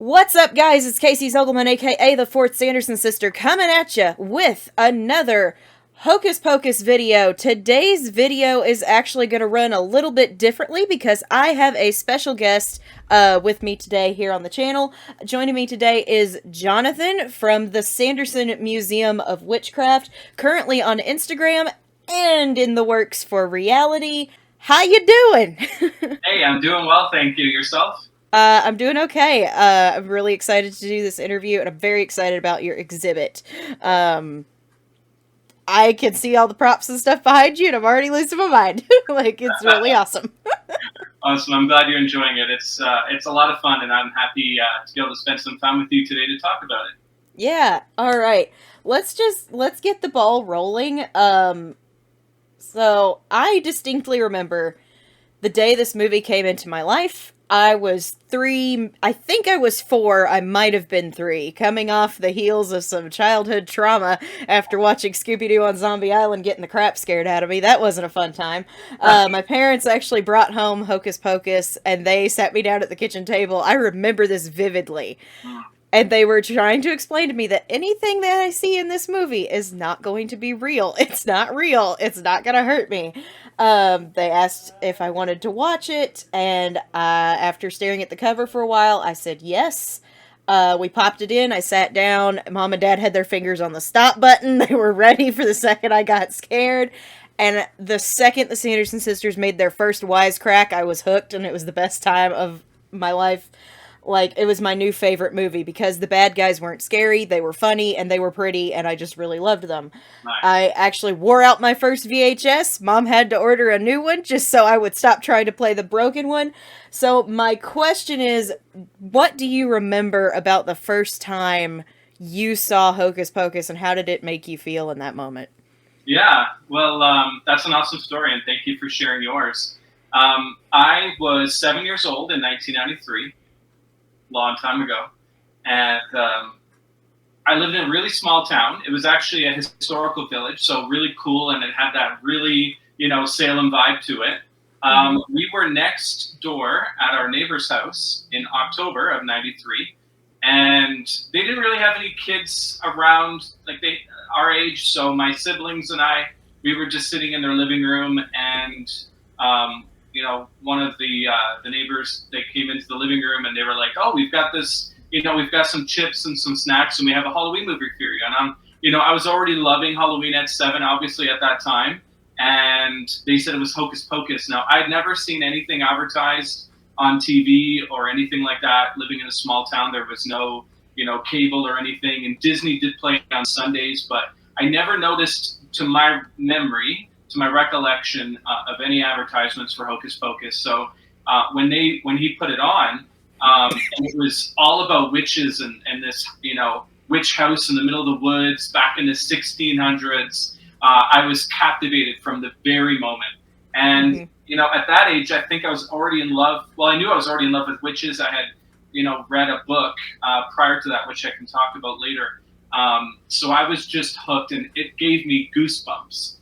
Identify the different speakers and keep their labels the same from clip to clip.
Speaker 1: What's up, guys? It's Casey Zogelman, aka the Fourth Sanderson Sister, coming at you with another Hocus Pocus video. Today's video is actually going to run a little bit differently because I have a special guest with me today here on the channel. Joining me today is Jonathan from the Sanderson Museum of Witchcraft, currently on Instagram and in the works for reality. How you doing?
Speaker 2: Hey, I'm doing well, thank you. Yourself?
Speaker 1: I'm doing okay. I'm really excited to do this interview, and I'm very excited about your exhibit. Um, I can see all the props and stuff behind you, and I'm already losing my mind. Like, it's really awesome.
Speaker 2: Awesome. I'm glad you're enjoying it. It's a lot of fun, and I'm happy to be able to spend some time with you today to talk about it.
Speaker 1: Yeah, all right. Let's get the ball rolling. So I distinctly remember the day this movie came into my life. I was 3, I think I was 4, I might have been 3, coming off the heels of some childhood trauma after watching Scooby-Doo on Zombie Island getting the crap scared out of me. That wasn't a fun time. My parents actually brought home Hocus Pocus, and they sat me down at the kitchen table. I remember this vividly. And they were trying to explain to me that anything that I see in this movie is not going to be real. It's not real. It's not going to hurt me. They asked if I wanted to watch it, and after staring at the cover for a while, I said yes. We popped it in, I sat down, Mom and Dad had their fingers on the stop button, they were ready for the second I got scared, and the second the Sanderson sisters made their first wisecrack, I was hooked, and it was the best time of my life. Like, it was my new favorite movie because the bad guys weren't scary, they were funny, and they were pretty, and I just really loved them.
Speaker 2: Nice.
Speaker 1: I actually wore out my first VHS. Mom had to order a new one just so I would stop trying to play the broken one. So my question is, what do you remember about the first time you saw Hocus Pocus, and how did it make you feel in that moment?
Speaker 2: Yeah, well, that's an awesome story, and thank you for sharing yours. I was 7 years old in 1993, long time ago, and I lived in a really small town. It was actually a historical village, so really cool, and it had that really, Salem vibe to it. We were next door at our neighbor's house in October of '93, and they didn't really have any kids around, like our age. So my siblings and I, we were just sitting in their living room, and one of the neighbors, they came into the living room and they were like, "Oh, we've got this, we've got some chips and some snacks, and we have a Halloween movie for you." And I was already loving Halloween at 7, obviously at that time, and they said it was Hocus Pocus. Now, I'd never seen anything advertised on TV or anything like that. Living in a small town, there was no, cable or anything, and Disney did play on Sundays, but I never noticed, to my memory, to my recollection, of any advertisements for Hocus Pocus. So when he put it on, and it was all about witches and this, witch house in the middle of the woods back in the 1600s, I was captivated from the very moment. And, at that age, I think I was already in love. Well, I knew I was already in love with witches. I had, read a book prior to that, which I can talk about later. So I was just hooked, and it gave me goosebumps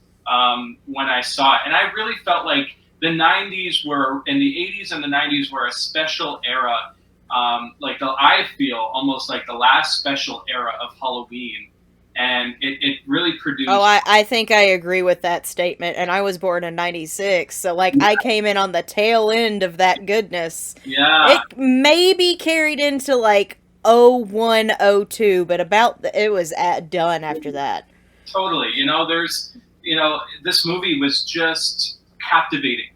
Speaker 2: when I saw it. And I really felt like the 90s were, and the 80s and the 90s were a special era. I feel almost like the last special era of Halloween. And it really produced.
Speaker 1: Oh, I think I agree with that statement, and I was born in 96, so, I came in on the tail end of that goodness.
Speaker 2: Yeah.
Speaker 1: It maybe carried into, 01, 02, but it was done after that.
Speaker 2: Totally. This movie was just captivating.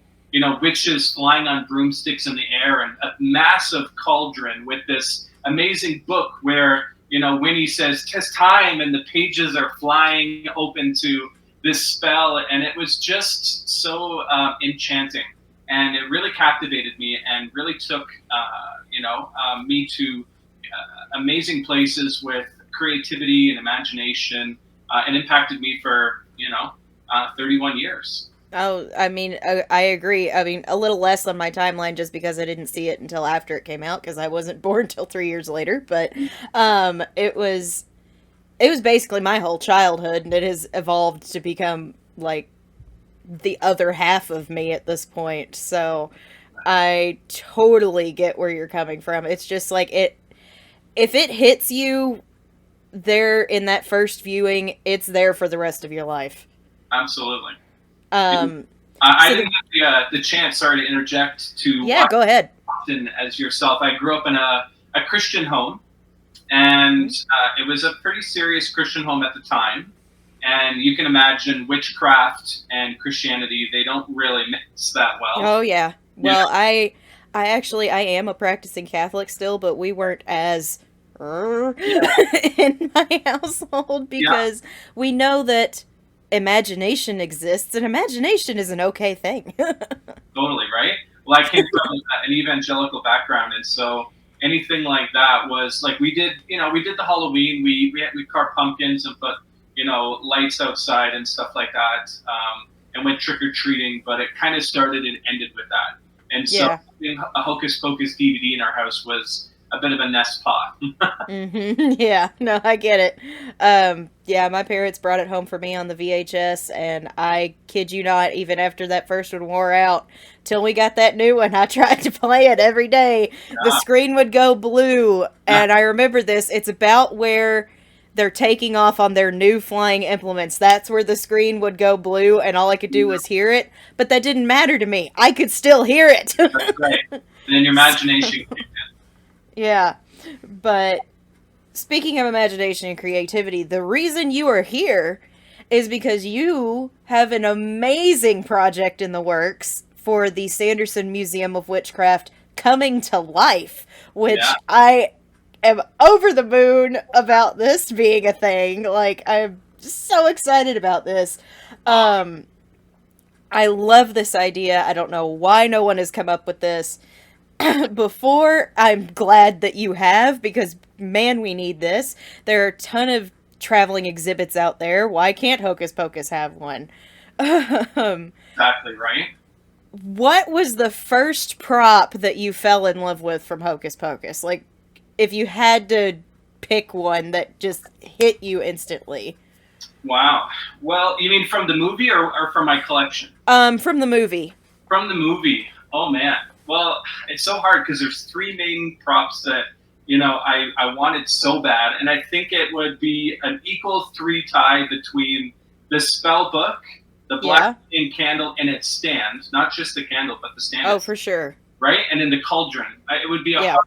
Speaker 2: Witches flying on broomsticks in the air, and a massive cauldron with this amazing book where, Winnie says, "'Tis time," and the pages are flying open to this spell, and it was just so enchanting. And it really captivated me and really took, me to amazing places with creativity and imagination, and impacted me for 31 years.
Speaker 1: Oh, I mean, I agree. I mean, a little less on my timeline just because I didn't see it until after it came out because I wasn't born until 3 years later. But it was basically my whole childhood, and it has evolved to become the other half of me at this point. So I totally get where you're coming from. It's just if it hits you there in that first viewing, it's there for the rest of your life.
Speaker 2: Absolutely.
Speaker 1: Um,
Speaker 2: I
Speaker 1: so
Speaker 2: didn't
Speaker 1: the
Speaker 2: have the chance, sorry to interject, to
Speaker 1: yeah,
Speaker 2: watch
Speaker 1: go ahead.
Speaker 2: often as yourself. I grew up in a Christian home, and it was a pretty serious Christian home at the time. And you can imagine witchcraft and Christianity, they don't really mix that well.
Speaker 1: Oh yeah.
Speaker 2: You know?
Speaker 1: Well, I actually I am a practicing Catholic still, but we weren't as
Speaker 2: Yeah,
Speaker 1: in my household
Speaker 2: yeah,
Speaker 1: because we know that imagination exists and imagination is an okay thing.
Speaker 2: totally, right? Well, I came from an evangelical background, and so anything like that was like we did the Halloween, we carved pumpkins and put, lights outside and stuff like that, and went trick or treating. But it kind of started and ended with that, and so
Speaker 1: Yeah.
Speaker 2: having a Hocus Pocus DVD in our house was a bit of a nest pot.
Speaker 1: Yeah, no, I get it. Yeah, my parents brought it home for me on the VHS, and I kid you not, even after that first one wore out, till we got that new one, I tried to play it every day. The screen would go blue,
Speaker 2: Yeah.
Speaker 1: and I remember this. It's about where they're taking off on their new flying implements. That's where the screen would go blue, and all I could do was hear it. But that didn't matter to me. I could still hear it.
Speaker 2: That's right. And then your imagination.
Speaker 1: Yeah, but speaking of imagination and creativity, the reason you are here is because you have an amazing project in the works for the Sanderson Museum of Witchcraft coming to life, which
Speaker 2: Yeah.
Speaker 1: I am over the moon about this being a thing. Like, I'm so excited about this. Um, I love this idea. I don't know why no one has come up with this before. I'm glad that you have because man, we need this. There are a ton of traveling exhibits out there. Why can't Hocus Pocus have one?
Speaker 2: Exactly right.
Speaker 1: What was the first prop that you fell in love with from Hocus Pocus? Like, if you had to pick one that just hit you instantly.
Speaker 2: Wow. Well, you mean from the movie or from my collection?
Speaker 1: From the movie.
Speaker 2: From the movie. Oh man. Well, it's so hard because there's three main props that I wanted so bad, and I think it would be an equal three tie between the spell book, the
Speaker 1: Yeah.
Speaker 2: black ink candle, and its stand. Not just the candle, but the stand.
Speaker 1: Oh, for sure.
Speaker 2: Right, and then the cauldron. It would be a
Speaker 1: Yeah.
Speaker 2: hard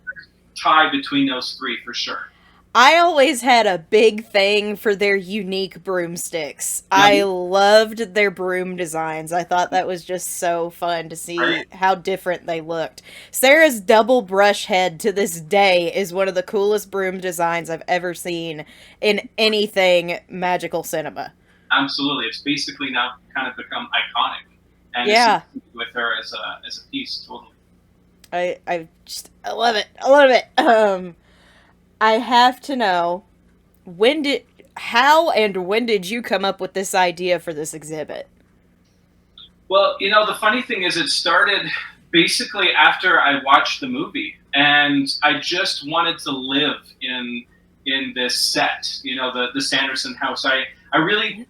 Speaker 2: tie between those three for sure.
Speaker 1: I always had a big thing for their unique broomsticks. I
Speaker 2: Now,
Speaker 1: loved their broom designs. I thought that was just so fun to see
Speaker 2: right?
Speaker 1: how different they looked. Sarah's double brush head to this day is one of the coolest broom designs I've ever seen in anything magical cinema.
Speaker 2: Absolutely. It's basically now kind of become iconic, and
Speaker 1: Yeah,
Speaker 2: associated with her as a piece. Totally.
Speaker 1: I love it. I love it. I have to know how and when did you come up with this idea for this exhibit?
Speaker 2: Well, the funny thing is, it started basically after I watched the movie, and I just wanted to live in this set. The Sanderson house. I really,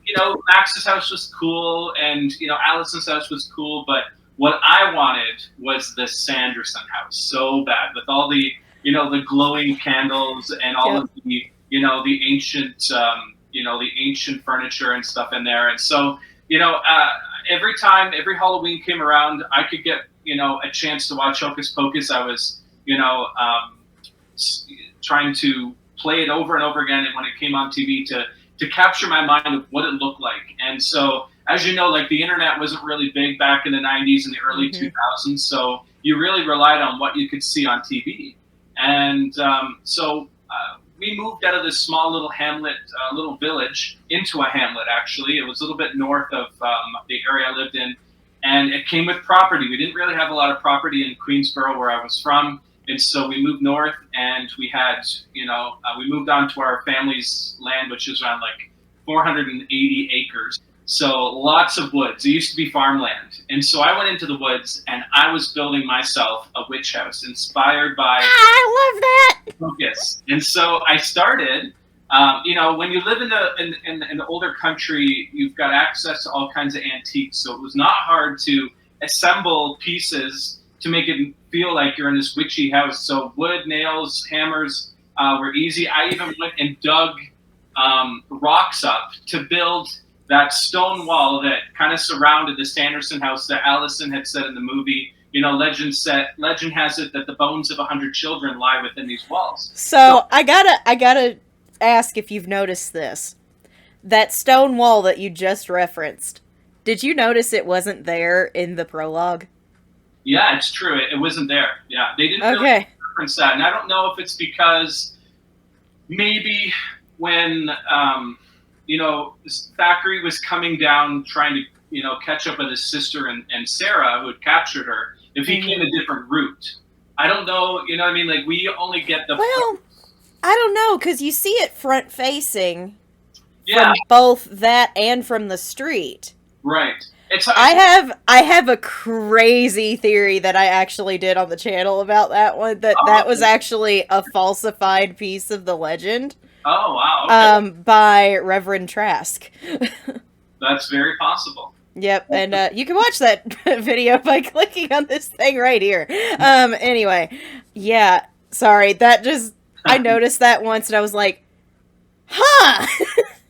Speaker 2: Max's house was cool, and Allison's house was cool, but what I wanted was the Sanderson house so bad, with all the glowing candles and all
Speaker 1: Yep.
Speaker 2: of the ancient furniture and stuff in there. And so, every Halloween came around, I could get, a chance to watch Hocus Pocus. I was, trying to play it over and over again. And when it came on TV to capture my mind of what it looked like. And so, as you know, like the internet wasn't really big back in the 90s and the early
Speaker 1: Mm-hmm.
Speaker 2: 2000s. So you really relied on what you could see on TV. And so we moved out of this small little hamlet, little village, into a hamlet, actually. It was a little bit north of the area I lived in. And it came with property. We didn't really have a lot of property in Queensboro, where I was from. And so we moved north, and we had, we moved on to our family's land, which is around like 480 acres. So lots of woods. It used to be farmland. And so I went into the woods, and I was building myself a witch house inspired by
Speaker 1: I love that.
Speaker 2: Focus. And so I started, when you live in the older country, you've got access to all kinds of antiques. So it was not hard to assemble pieces to make it feel like you're in this witchy house. So wood, nails, hammers, were easy. I even went and dug rocks up to build that stone wall that kind of surrounded the Sanderson house that Allison had said in the movie. You know, legend has it that the bones of 100 children lie within these walls.
Speaker 1: So I gotta ask if you've noticed this. That stone wall that you just referenced. Did you notice it wasn't there in the prologue?
Speaker 2: Yeah, it's true. It wasn't there. Yeah, they didn't really
Speaker 1: Okay.
Speaker 2: reference that, and I don't know if it's because maybe when Thackeray was coming down trying to catch up with his sister and Sarah who had captured her. If he came a different route, I don't know. You know what I mean? Like we only get the
Speaker 1: Well, I don't know, because you see it front facing
Speaker 2: yeah
Speaker 1: from both that and from the street.
Speaker 2: right. It's
Speaker 1: I have a crazy theory that I actually did on the channel about that one. That was actually a falsified piece of the legend.
Speaker 2: Oh wow. Okay.
Speaker 1: By Reverend Trask.
Speaker 2: That's very possible.
Speaker 1: Yep, and you can watch that video by clicking on this thing right here. Anyway, yeah, sorry, I noticed that once and I was like, huh!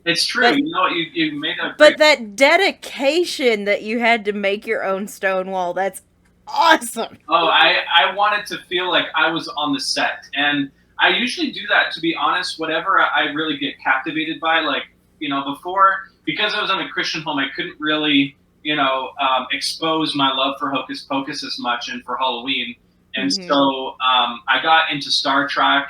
Speaker 2: It's true. You made a
Speaker 1: But that dedication that you had to make your own stone wall, that's awesome!
Speaker 2: Oh, I wanted to feel like I was on the set, and I usually do that, to be honest. Whatever I really get captivated by, like before, because I was in a Christian home, I couldn't really expose my love for Hocus Pocus as much and for Halloween. And so I got into Star Trek.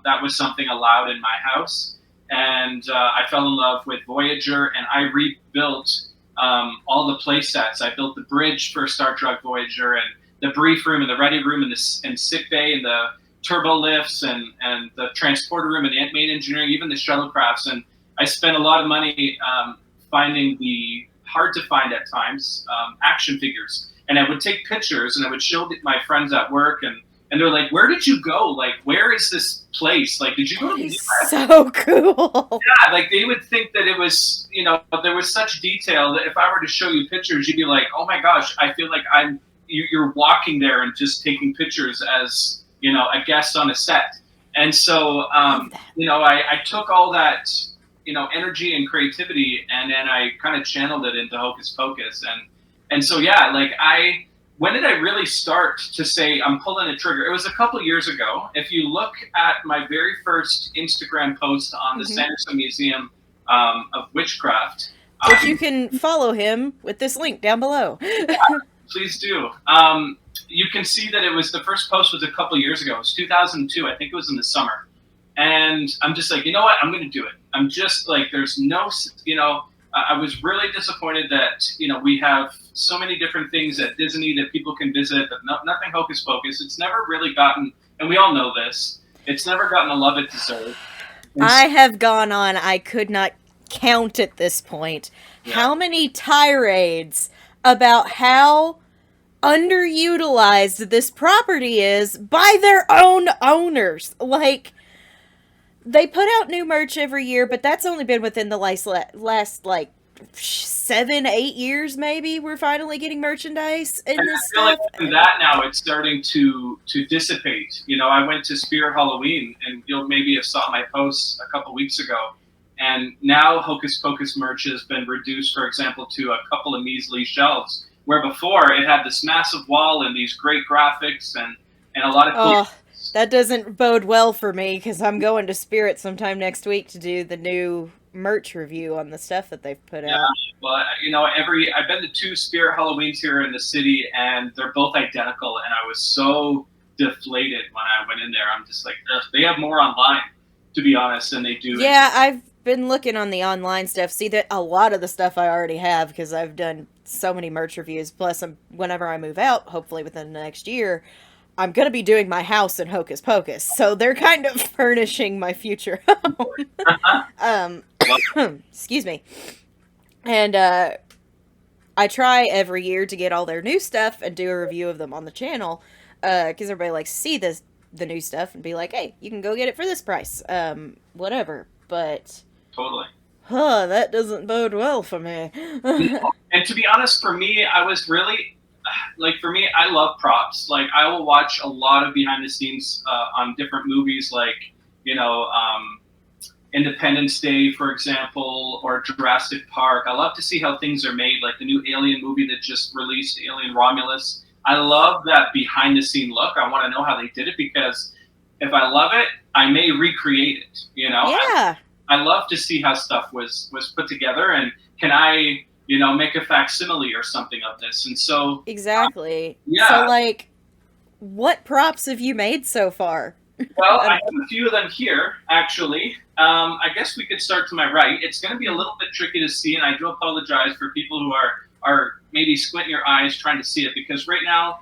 Speaker 2: That was something allowed in my house, and I fell in love with Voyager, and I rebuilt all the play sets. I built the bridge for Star Trek Voyager, and the brief room, and the ready room, and sick bay, and the turbo lifts, and the transporter room, and the main engineering, even the shuttlecrafts. And I spent a lot of money finding the hard to find at times action figures, and I would take pictures and I would show my friends at work, and they're like, "Where did you go? Like, where is this place? Like, did you go to the US?"
Speaker 1: So cool.
Speaker 2: Yeah, like they would think that it was, there was such detail that if I were to show you pictures, you'd be like, "Oh my gosh, I feel like you're walking there and just taking pictures as a guest on a set." And so I took all that energy and creativity, and then I kind of channeled it into Hocus Pocus, and so yeah, like when did I really start to say I'm pulling a trigger? It was a couple years ago. If you look at my very first Instagram post on the Sanderson Museum of Witchcraft,
Speaker 1: which you can follow him with this link down below.
Speaker 2: Please do. You can see that the first post was a couple years ago. It was 2002. I think it was in the summer. And I'm just like, you know what? I'm going to do it. I'm just like, there's no, I was really disappointed that, we have so many different things at Disney that people can visit, but nothing Hocus Pocus. It's never really gotten, and we all know this, it's never gotten the love it deserved.
Speaker 1: I have gone on, I could not count at this point, how many tirades about how underutilized this property is by their own owners. Like, they put out new merch every year, but that's only been within the last like 7-8 years, maybe we're finally getting merchandise in this
Speaker 2: I feel
Speaker 1: stuff.
Speaker 2: like in that now it's starting to dissipate. I went to Spirit Halloween, and you'll maybe have saw my posts a couple weeks ago. And now Hocus Pocus merch has been reduced, for example, to a couple of measly shelves, where before it had this massive wall and these great graphics and a lot of cool.
Speaker 1: That doesn't bode well for me, because I'm going to Spirit sometime next week to do the new merch review on the stuff that they've put out.
Speaker 2: But I've been to 2 Spirit Halloweens here in the city, and they're both identical, and I was so deflated when I went in there. I'm just like, they have more online, to be honest, than they do.
Speaker 1: Yeah, I've been looking on the online stuff. See, that a lot of the stuff I already have, because I've done so many merch reviews. Plus, whenever I move out, hopefully within the next year, I'm going to be doing my house in Hocus Pocus. So they're kind of furnishing my future home. Excuse me. And I try every year to get all their new stuff and do a review of them on the channel. Because everybody likes to see the new stuff and be like, hey, you can go get it for this price. Whatever. But
Speaker 2: totally.
Speaker 1: That doesn't bode well for me.
Speaker 2: And to be honest, for me, I was really, I love props. Like, I will watch a lot of behind the scenes on different movies, like, you know, Independence Day, for example, or Jurassic Park. I love to see how things are made, like the new Alien movie that just released, Alien Romulus. I love that behind the scene look. I want to know how they did it, because if I love it, I may recreate it. You know,
Speaker 1: Yeah,
Speaker 2: I love to see how stuff was put together, and can I, make a facsimile or something of this. And so,
Speaker 1: exactly. So,
Speaker 2: yeah.
Speaker 1: like, what props have you made so far?
Speaker 2: Well, I
Speaker 1: I-
Speaker 2: have a few of them here, actually. I guess we could start to my right. It's going to be a little bit tricky to see, and I do apologize for people who are maybe squinting your eyes trying to see it, because right now,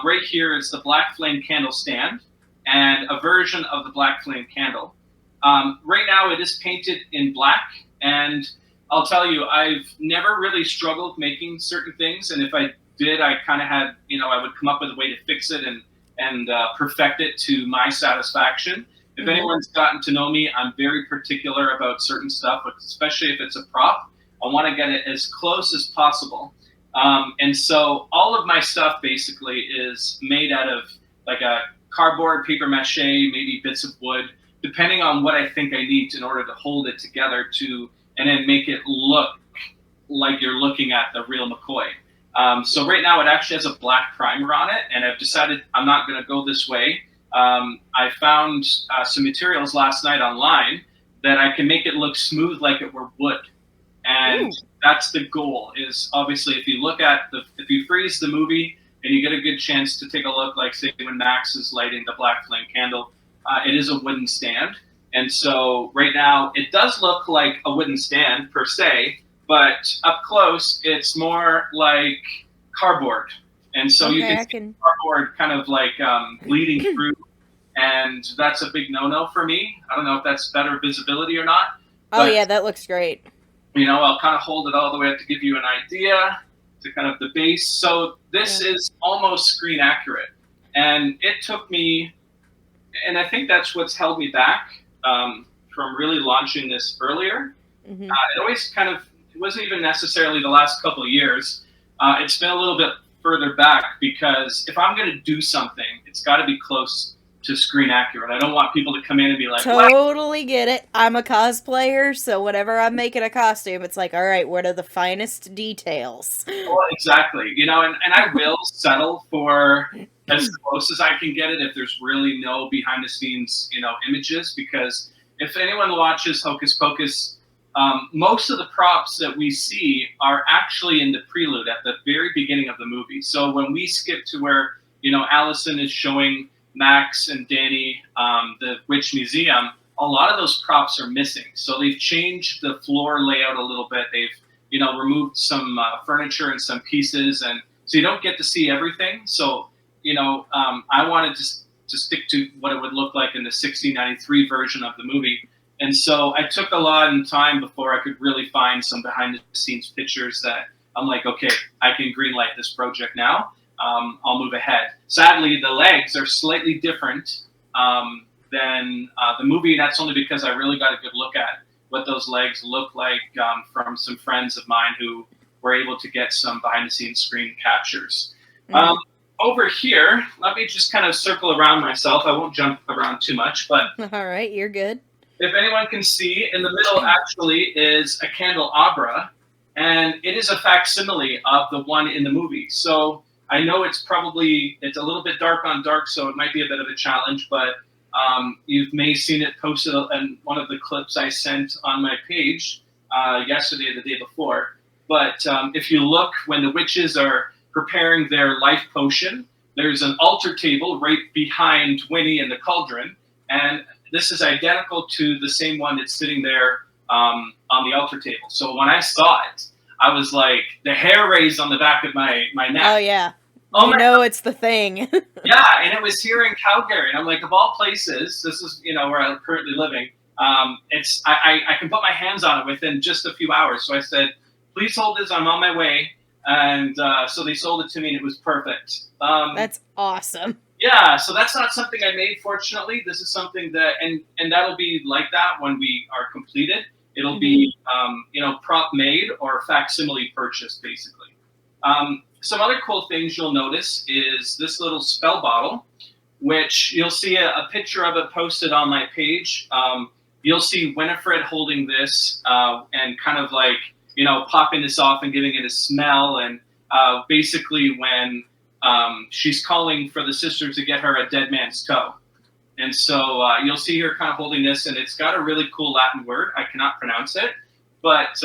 Speaker 2: right here is the black flame candle stand and a version of the black flame candle. Right now, it is painted in black, and I'll tell you, I've never really struggled making certain things, and if I did, I kind of had, I would come up with a way to fix it and perfect it to my satisfaction. If
Speaker 1: Mhm.
Speaker 2: anyone's gotten to know me, I'm very particular about certain stuff, especially if it's a prop. I want to get it as close as possible. And so all of my stuff basically is made out of like a cardboard, paper mache, maybe bits of wood, depending on what I think I need in order to hold it together and then make it look like you're looking at the real McCoy. So right now it actually has a black primer on it, and I've decided I'm not going to go this way. I found some materials last night online that I can make it look smooth like it were wood. And
Speaker 1: Ooh.
Speaker 2: that's the goal, is obviously if you freeze the movie and you get a good chance to take a look, like say when Max is lighting the black flame candle, it is a wooden stand. And so right now it does look like a wooden stand per se, but up close, it's more like cardboard. And so you
Speaker 1: Okay,
Speaker 2: can
Speaker 1: I
Speaker 2: see
Speaker 1: can.
Speaker 2: cardboard kind of like bleeding through, and that's a big no-no for me. I don't know if that's better visibility or not,
Speaker 1: Oh,
Speaker 2: but
Speaker 1: yeah, that looks great.
Speaker 2: I'll kind of hold it all the way up to give you an idea to kind of the base. So this
Speaker 1: Yeah.
Speaker 2: is almost screen accurate, and it took me, and I think that's what's held me back from really launching this earlier.
Speaker 1: Hmm.
Speaker 2: It always it wasn't even necessarily the last couple of years. It's been a little bit further back, because if I'm going to do something, it's got to be close to screen accurate. I don't want people to come in and be like, "What?"
Speaker 1: Totally get it. I'm a cosplayer, so whenever I'm making a costume, it's like, all right, what are the finest details?
Speaker 2: Well, exactly. And I will settle for as close as I can get it if there's really no behind the scenes, images, because if anyone watches Hocus Pocus, most of the props that we see are actually in the prelude at the very beginning of the movie. So when we skip to where, Allison is showing Max and Danny the Witch Museum, a lot of those props are missing. So they've changed the floor layout a little bit. They've removed some furniture and some pieces, and so you don't get to see everything. So, I wanted to stick to what it would look like in the 1693 version of the movie. And so I took a lot of time before I could really find some behind the scenes pictures that I'm like, okay, I can greenlight this project now. I'll move ahead. Sadly, the legs are slightly different than the movie, and that's only because I really got a good look at what those legs look like from some friends of mine who were able to get some behind the scenes screen captures.
Speaker 1: Hmm.
Speaker 2: Over here, let me just kind of circle around myself. I won't jump around too much, but
Speaker 1: All right, you're good.
Speaker 2: if anyone can see, in the middle actually is a candelabra, and it is a facsimile of the one in the movie. So I know it's a little bit dark on dark, so it might be a bit of a challenge, but you may have seen it posted in one of the clips I sent on my page yesterday or the day before. But if you look, when the witches are preparing their life potion, there's an altar table right behind Winnie and the cauldron, and this is identical to the same one that's sitting there on the altar table. So when I saw it, I was like, the hair raised on the back of my neck.
Speaker 1: Oh, yeah.
Speaker 2: Oh
Speaker 1: You
Speaker 2: my
Speaker 1: know it's the thing.
Speaker 2: Yeah, and it was here in Calgary, and I'm like, of all places, this is where I'm currently living. I can put my hands on it within just a few hours. So I said, please hold this. I'm on my way, and so they sold it to me, and it was perfect.
Speaker 1: That's awesome.
Speaker 2: Yeah, so that's not something I made. Fortunately, this is something that, and that'll be like that when we are completed. It'll be prop made or facsimile purchased, basically. Some other cool things you'll notice is this little spell bottle, which you'll see a picture of it posted on my page. You'll see Winifred holding this and kind of like, popping this off and giving it a smell. And basically when she's calling for the sisters to get her a dead man's toe. And so you'll see her kind of holding this, and it's got a really cool Latin word. I cannot pronounce it. But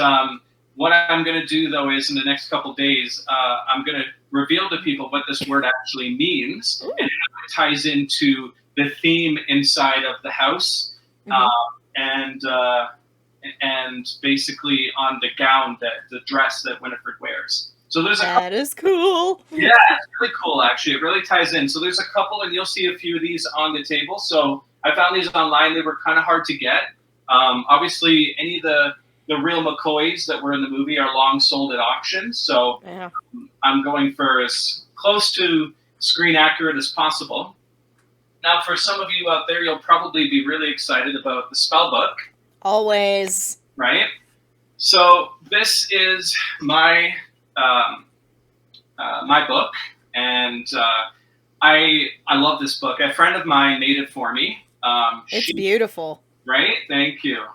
Speaker 2: what I'm going to do, though, is in the next couple days, I'm going to reveal to people what this word actually means. Ooh. And how it ties into the theme inside of the house. And basically on the gown, the dress that Winifred wears. So there's
Speaker 1: that is cool.
Speaker 2: Yeah, it's really cool, actually. It really ties in. So there's a couple, and you'll see a few of these on the table. So I found these online. They were kind of hard to get. Obviously, any of the real McCoys that were in the movie are long sold at auction. So yeah. I'm going for as close to screen accurate as possible. Now, for some of you out there, you'll probably be really excited about the spell book.
Speaker 1: Always.
Speaker 2: Right? So this is my my book, and I love this book. A friend of mine made it for me.
Speaker 1: It's beautiful.
Speaker 2: Right? Thank you.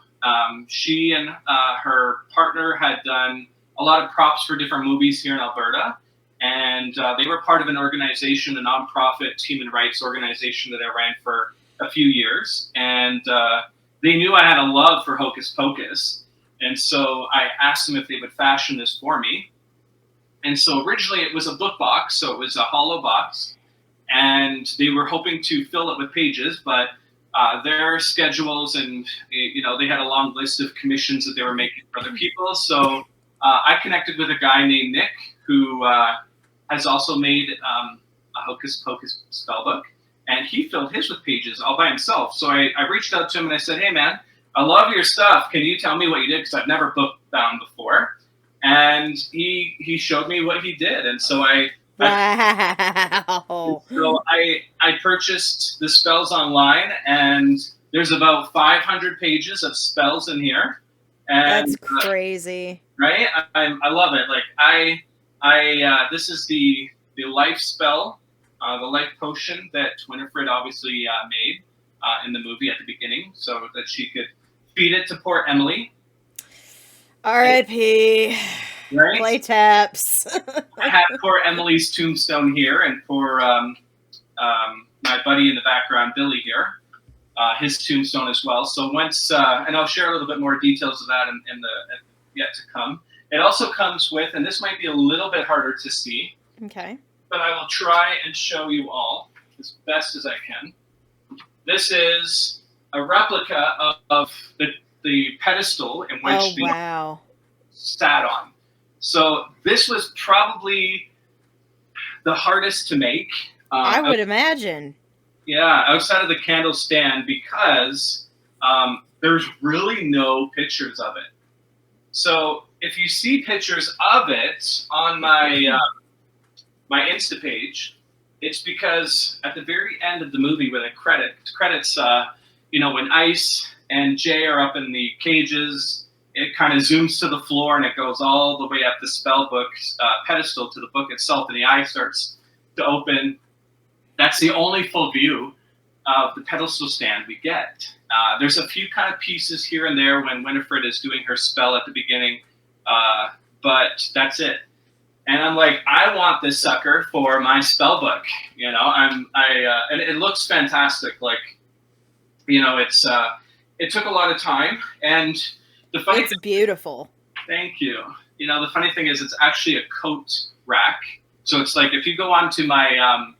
Speaker 2: She and her partner had done a lot of props for different movies here in Alberta, and they were part of an organization, a nonprofit human rights organization that I ran for a few years, and they knew I had a love for Hocus Pocus, and so I asked them if they would fashion this for me. And so originally it was a book box, so it was a hollow box, and they were hoping to fill it with pages, but their schedules and, they had a long list of commissions that they were making for other people. So I connected with a guy named Nick who has also made a Hocus Pocus spellbook, and he filled his with pages all by himself. So I reached out to him and I said, hey man, I love your stuff. Can you tell me what you did? Because I've never book bound before. And he showed me what he did. And so
Speaker 1: Wow.
Speaker 2: I purchased the spells online, and there's about 500 pages of spells in here. And,
Speaker 1: that's crazy.
Speaker 2: Right? I love it. Like this is the life spell, the life potion that Winifred obviously made in the movie at the beginning, so that she could feed it to poor Emily.
Speaker 1: R.I.P.
Speaker 2: Right?
Speaker 1: Play taps.
Speaker 2: I have poor Emily's tombstone here, and for my buddy in the background, Billy here, his tombstone as well. So once, and I'll share a little bit more details of that in the yet to come. It also comes with, and this might be a little bit harder to see.
Speaker 1: Okay.
Speaker 2: But I will try and show you all as best as I can. This is a replica of the pedestal in which
Speaker 1: wow.
Speaker 2: sat on. So this was probably the hardest to make.
Speaker 1: I would imagine.
Speaker 2: Yeah, outside of the candle stand, because there's really no pictures of it. So if you see pictures of it on my my Insta page, it's because at the very end of the movie, where the credits, when Ice and Jay are up in the cages, it kind of zooms to the floor and it goes all the way up the spell book pedestal to the book itself, and the eye starts to open. That's the only full view of the pedestal stand we get. There's a few kind of pieces here and there when Winifred is doing her spell at the beginning, but that's it. And I'm like, I want this sucker for my spell book. And it looks fantastic. Like, it's it took a lot of time, and
Speaker 1: it's beautiful.
Speaker 2: Thank you. The funny thing is, it's actually a coat rack. So it's like if you go onto my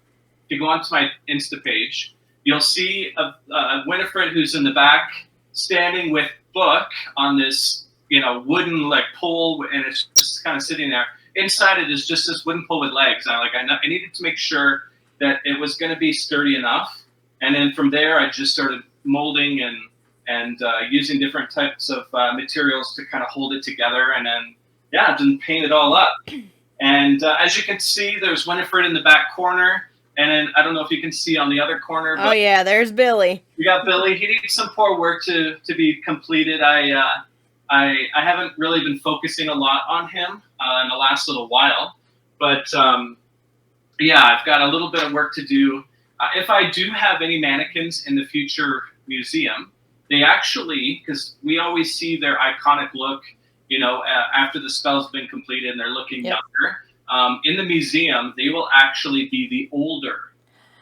Speaker 2: Insta page, you'll see a Winifred who's in the back standing with book on this wooden pole, and it's just kind of sitting there. Inside it is just this wooden pole with legs. And I needed to make sure that it was going to be sturdy enough, and then from there I just started molding and using different types of materials to kind of hold it together, and then then paint it all up. And as you can see, there's Winifred in the back corner, and then I don't know if you can see on the other corner.
Speaker 1: Oh yeah, there's Billy.
Speaker 2: We got Billy. He needs some more work to be completed. I haven't really been focusing a lot on him in the last little while, but I've got a little bit of work to do. If I do have any mannequins in the future museum, they actually, because we always see their iconic look, after the spell's been completed and they're looking
Speaker 1: Yep.
Speaker 2: younger. In the museum, they will actually be the older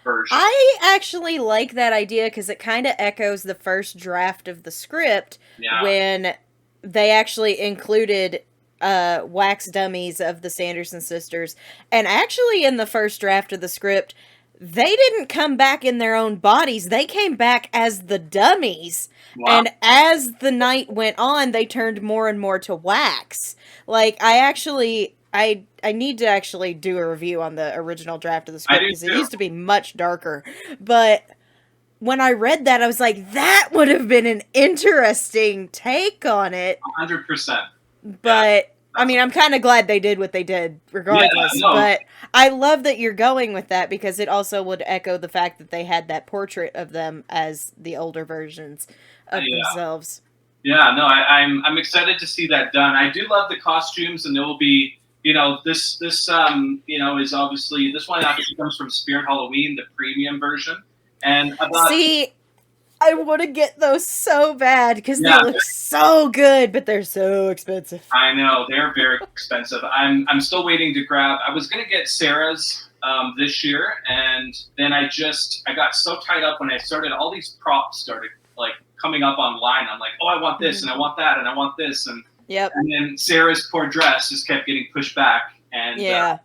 Speaker 2: version.
Speaker 1: I actually like that idea because it kind of echoes the first draft of the script
Speaker 2: Yeah.
Speaker 1: when they actually included wax dummies of the Sanderson sisters. And actually, in the first draft of the script, they didn't come back in their own bodies, they came back as the dummies.
Speaker 2: Wow.
Speaker 1: And as the night went on, they turned more and more to wax. Like, I need to actually do a review on the original draft of the
Speaker 2: I
Speaker 1: script
Speaker 2: do
Speaker 1: because it
Speaker 2: too.
Speaker 1: used to be much darker. But when I read that, I was like, that would have been an interesting take on it.
Speaker 2: 100%.
Speaker 1: But I mean, I'm kind of glad they did what they did,
Speaker 2: Yeah,
Speaker 1: regardless.
Speaker 2: no,
Speaker 1: But I love that you're going with that because it also would echo the fact that they had that portrait of them as the older versions of
Speaker 2: yeah.
Speaker 1: themselves.
Speaker 2: Yeah, no, I'm excited to see that done. I do love the costumes, and there will be, this is obviously this one actually comes from Spirit Halloween, the premium version, and about
Speaker 1: See, I want to get those so bad because they
Speaker 2: yeah,
Speaker 1: look so good, but they're so expensive.
Speaker 2: I know they're very expensive. I'm still waiting to grab. I was gonna get Sarah's this year, and then I got so tied up when I started. All these props started like coming up online. I'm like, oh, I want this, and I want that, and I want this,
Speaker 1: Yep.
Speaker 2: and then Sarah's poor dress just kept getting pushed back, and
Speaker 1: Yeah.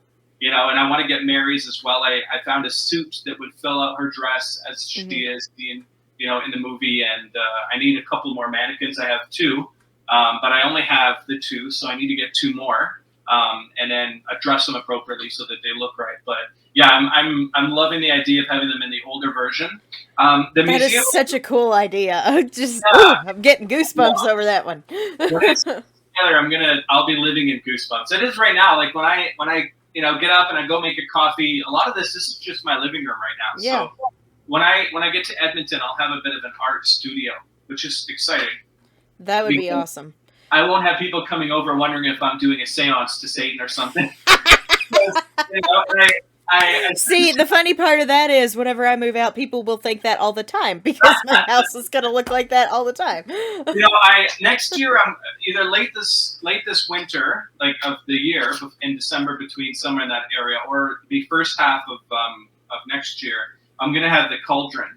Speaker 2: and I want to get Mary's as well. I found a suit that would fill out her dress as she is in the movie, and I need a couple more mannequins. I have two, but I only have the two, so I need to get two more, and then dress them appropriately so that they look right. But yeah, I'm loving the idea of having them in the older version. The
Speaker 1: That
Speaker 2: museum,
Speaker 1: is such a cool idea.
Speaker 2: yeah,
Speaker 1: I'm getting goosebumps over that one.
Speaker 2: when it's together, I'll be living in goosebumps. It is right now. Like when I get up and I go make a coffee. A lot of this is just my living room right now.
Speaker 1: Yeah.
Speaker 2: So when I get to Edmonton, I'll have a bit of an art studio, which is exciting.
Speaker 1: That would be
Speaker 2: Because
Speaker 1: awesome.
Speaker 2: I won't have people coming over wondering if I'm doing a seance to Satan or something.
Speaker 1: See, the funny part of that is whenever I move out, people will think that all the time because my house is going to look like that all the time.
Speaker 2: Next year I'm either late this winter, like of the year in December between somewhere in that area, or the first half of next year, I'm gonna have the cauldron.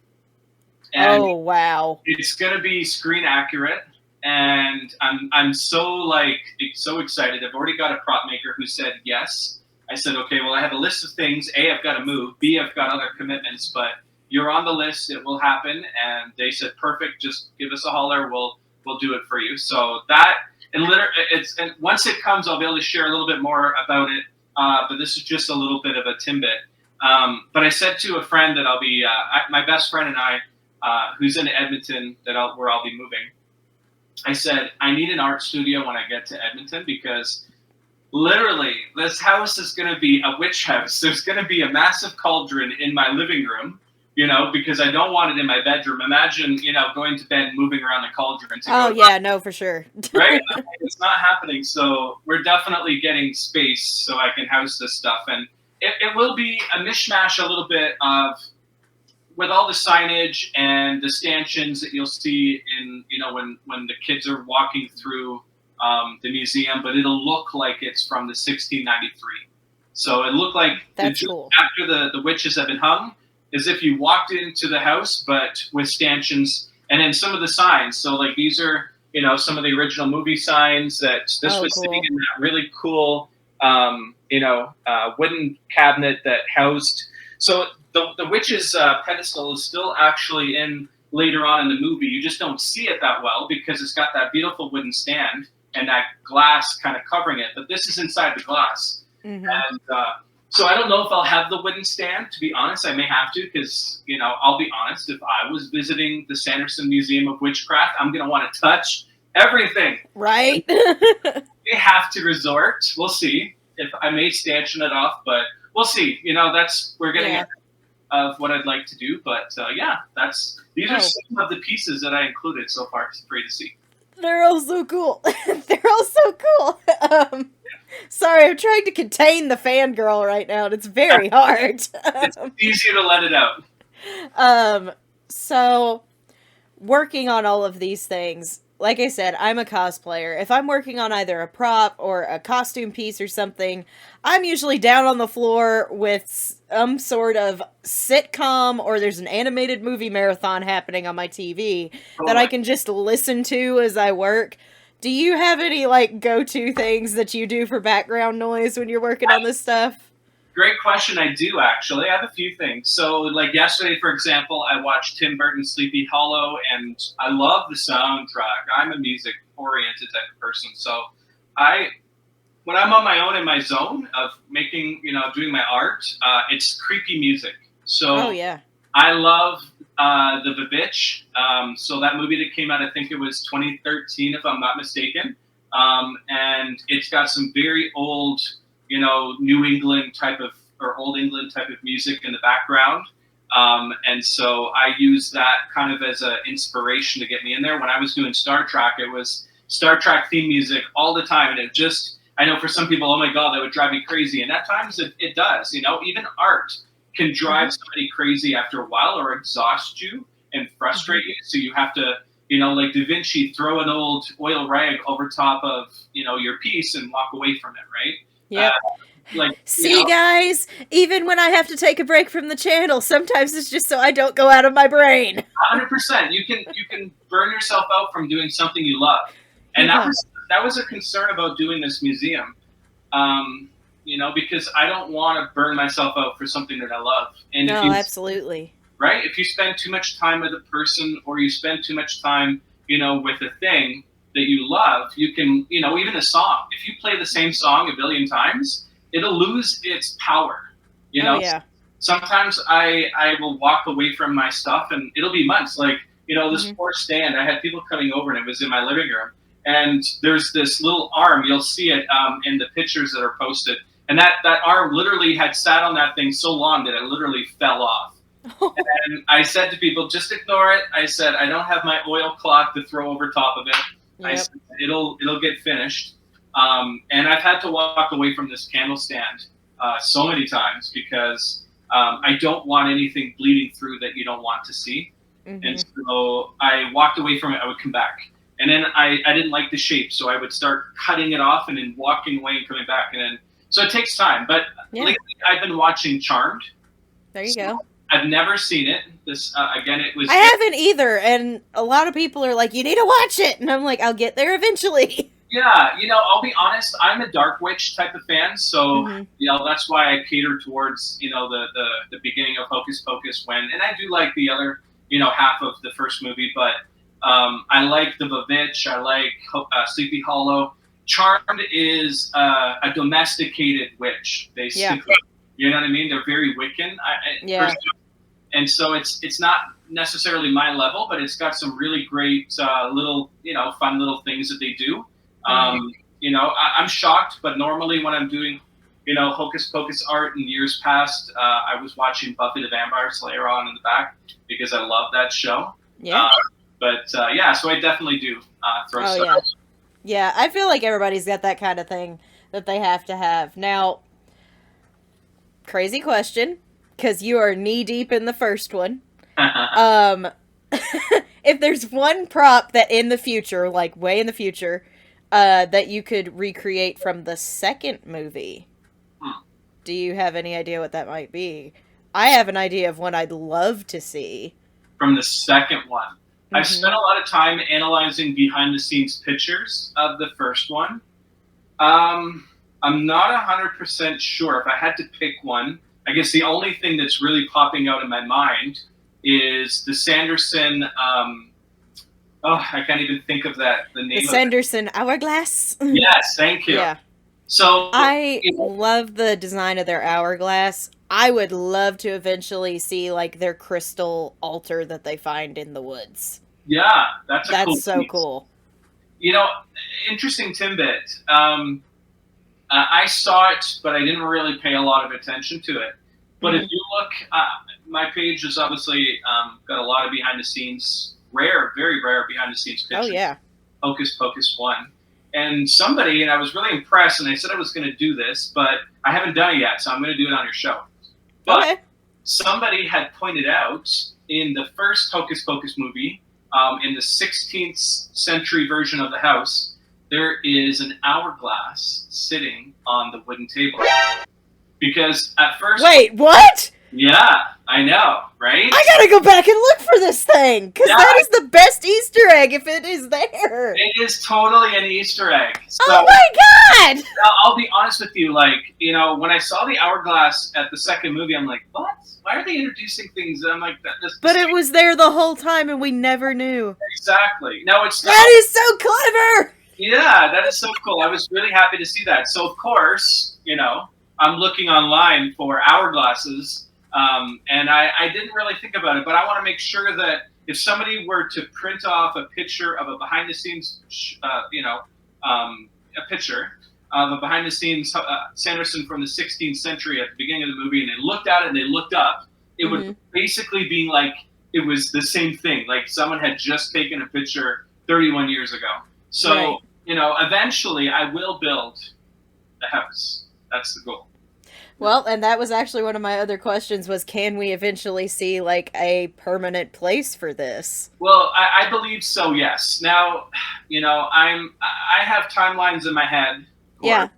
Speaker 2: And
Speaker 1: Oh, wow.
Speaker 2: it's gonna be screen accurate, and I'm so excited. I've already got a prop maker who said yes. I said, okay, well, I have a list of things. A, I've got to move. B, I've got other commitments, but you're on the list. It will happen. And they said, perfect. Just give us a holler. We'll do it for you. So that, and once it comes, I'll be able to share a little bit more about it. But this is just a little bit of a tidbit. But I said to a friend that I'll be, my best friend and I, who's in Edmonton, where I'll be moving. I said, I need an art studio when I get to Edmonton because literally, this house is going to be a witch house. There's going to be a massive cauldron in my living room, because I don't want it in my bedroom. Imagine, going to bed, moving around the cauldron.
Speaker 1: Oh, yeah, no, for sure.
Speaker 2: Right? It's not happening. So we're definitely getting space so I can house this stuff. And it will be a mishmash a little bit of, with all the signage and the stanchions that you'll see in, when the kids are walking through the museum, but it'll look like it's from the 1693. So it looked like
Speaker 1: That's cool.
Speaker 2: after the witches have been hung, as if you walked into the house, but with stanchions, and then some of the signs. So like these are, some of the original movie signs that this was
Speaker 1: cool.
Speaker 2: sitting in that really cool, wooden cabinet that housed. So the witch's pedestal is still actually in later on in the movie. You just don't see it that well because it's got that beautiful wooden stand and that glass kind of covering it, but this is inside the glass.
Speaker 1: Mm-hmm.
Speaker 2: And so I don't know if I'll have the wooden stand, to be honest. I may have to because, I'll be honest, if I was visiting the Sanderson Museum of Witchcraft, I'm going to want to touch everything.
Speaker 1: Right?
Speaker 2: They have to resort. We'll see. If I may stanchion it off, but we'll see. We're getting ahead of what I'd like to do, but these are some of the pieces that I included so far for you to see.
Speaker 1: They're all so cool. They're all so cool. Sorry, I'm trying to contain the fangirl right now, and it's very hard.
Speaker 2: It's easier to let it out.
Speaker 1: Um, so working on all of these things, like I said, I'm a cosplayer. If I'm working on either a prop or a costume piece or something, I'm usually down on the floor with some sort of sitcom or there's an animated movie marathon happening on my TV that I
Speaker 2: Totally.
Speaker 1: can just listen to as I work. Do you have any like go-to things that you do for background noise when you're working on this stuff?
Speaker 2: Great question. I do actually. I have a few things. So, like yesterday, for example, I watched Tim Burton's Sleepy Hollow, and I love the soundtrack. I'm a music-oriented type of person, so I, when I'm on my own in my zone of making, doing my art, it's creepy music.
Speaker 1: Oh
Speaker 2: So
Speaker 1: yeah.
Speaker 2: I love the Vivitch. So that movie that came out, I think it was 2013, if I'm not mistaken. And it's got some very old, New England type of or Old England type of music in the background. And so I use that kind of as an inspiration to get me in there. When I was doing Star Trek, it was Star Trek theme music all the time, and it just I know for some people, oh my god, that would drive me crazy, and at times it does. Even art can
Speaker 1: Mm-hmm.
Speaker 2: drive somebody crazy after a while or exhaust you and
Speaker 1: Mm-hmm.
Speaker 2: frustrate you. So you have to, like Da Vinci, throw an old oil rag over top of, your piece and walk away from it, right? Uh,
Speaker 1: Yep.
Speaker 2: like,
Speaker 1: See, guys, even when I have to take a break from the channel, sometimes it's just so I don't go out of my brain.
Speaker 2: 100%. You can burn yourself out from doing something you love, and that
Speaker 1: Yeah.
Speaker 2: was a concern about doing this museum. Because I don't want to burn myself out for something that I love. And if
Speaker 1: No,
Speaker 2: you
Speaker 1: absolutely.
Speaker 2: right? If you spend too much time with a person or you spend too much time, with a thing that you love, you can, even a song. If you play the same song a billion times, it'll lose its power. You
Speaker 1: Oh,
Speaker 2: know,
Speaker 1: yeah.
Speaker 2: sometimes I will walk away from my stuff and it'll be months. Like, this
Speaker 1: Hmm.
Speaker 2: poor stand, I had people coming over and it was in my living room. And there's this little arm, you'll see it in the pictures that are posted. And that arm literally had sat on that thing so long that it literally fell off. And I said to people, just ignore it. I said, I don't have my oilcloth to throw over top of it. I
Speaker 1: Yep.
Speaker 2: said, it'll get finished. And I've had to walk away from this candle stand so many times because I don't want anything bleeding through that you don't want to see. And
Speaker 1: Hmm.
Speaker 2: so I walked away from it. I would come back. And then I didn't like the shape, so I would start cutting it off and then walking away and coming back. And then, so it takes time. But
Speaker 1: Yeah.
Speaker 2: lately I've been watching Charmed.
Speaker 1: There you
Speaker 2: So
Speaker 1: go.
Speaker 2: I've never seen it. This again, it
Speaker 1: I
Speaker 2: was
Speaker 1: haven't either, and a lot of people are like, you need to watch it. And I'm like, I'll get there eventually.
Speaker 2: yeah. I'll be honest. I'm a Dark Witch type of fan, so
Speaker 1: Hmm.
Speaker 2: that's why I cater towards the beginning of Hocus Pocus and I do like the other half of the first movie, but I like the Vavitch. I like Sleepy Hollow. Charmed is a domesticated witch,
Speaker 1: Yeah.
Speaker 2: basically. You know what I mean? They're very Wiccan.
Speaker 1: Yeah.
Speaker 2: And so it's not necessarily my level, but it's got some really great little fun little things that they do.
Speaker 1: Hmm.
Speaker 2: I'm shocked, but normally when I'm doing Hocus Pocus art in years past, I was watching Buffy the Vampire Slayer on in the back because I love that show.
Speaker 1: Yeah.
Speaker 2: Uh, but yeah, so I definitely do throw
Speaker 1: Oh,
Speaker 2: stuff.
Speaker 1: yeah. Yeah. I feel like everybody's got that kind of thing that they have to have. Now, crazy question, because you are knee deep in the first one. Um, if there's one prop that in the future, like way in the future, that you could recreate from the second movie, do you have any idea what that might be? I have an idea of one I'd love to see.
Speaker 2: From the second one. I've
Speaker 1: Mm-hmm.
Speaker 2: spent a lot of time analyzing behind the scenes pictures of the first one. I'm not 100% sure. If I had to pick one, I guess the only thing that's really popping out in my mind is the Sanderson. I can't even think of the
Speaker 1: The
Speaker 2: name of it.
Speaker 1: Sanderson hourglass.
Speaker 2: Yes, thank you.
Speaker 1: Yeah.
Speaker 2: So,
Speaker 1: I love the design of their hourglass. I would love to eventually see like their crystal altar that they find in the woods.
Speaker 2: yeah, that's a
Speaker 1: That's
Speaker 2: cool
Speaker 1: so
Speaker 2: piece.
Speaker 1: cool.
Speaker 2: You know, Interesting tidbit. I saw it, but I didn't really pay a lot of attention to it. But if
Speaker 1: Hmm.
Speaker 2: you look, my page has obviously got a lot of behind the scenes, very rare behind the scenes
Speaker 1: Oh
Speaker 2: pictures.
Speaker 1: yeah.
Speaker 2: Hocus Pocus 1. And I was really impressed, and I said I was going to do this, but I haven't done it yet, so I'm going to do it on your show. But
Speaker 1: Okay.
Speaker 2: somebody had pointed out in the first Hocus Pocus movie, in the 16th century version of the house, there is an hourglass sitting on the wooden table. Because at first...
Speaker 1: Wait, what?
Speaker 2: Yeah, I know, right?
Speaker 1: I gotta go back and look for this thing, because that is the best Easter egg if it is there.
Speaker 2: It is totally an Easter egg. So,
Speaker 1: oh my god!
Speaker 2: I'll be honest with you, like, you know, when I saw the hourglass at the second movie, I'm like, what? Why are they introducing things? And I'm like,
Speaker 1: but it was there the whole time and we never knew.
Speaker 2: Exactly. No, it's not.
Speaker 1: That is so clever!
Speaker 2: Yeah, that is so cool. I was really happy to see that. So, of course, you know, I'm looking online for hourglasses. And I didn't really think about it, but I want to make sure that if somebody were to print off a picture of a behind-the-scenes, a picture of a behind-the-scenes Sanderson from the 16th century at the beginning of the movie, and they looked at it and they looked up, it would basically be like it was the same thing, like someone had just taken a picture 31 years ago. So, you know, eventually I will build the house. That's the goal.
Speaker 1: Well, and that was actually one of my other questions was, can we eventually see, like, a permanent place for this?
Speaker 2: Well, I believe so, yes. Now, you know, I have timelines in my head.
Speaker 1: Yeah.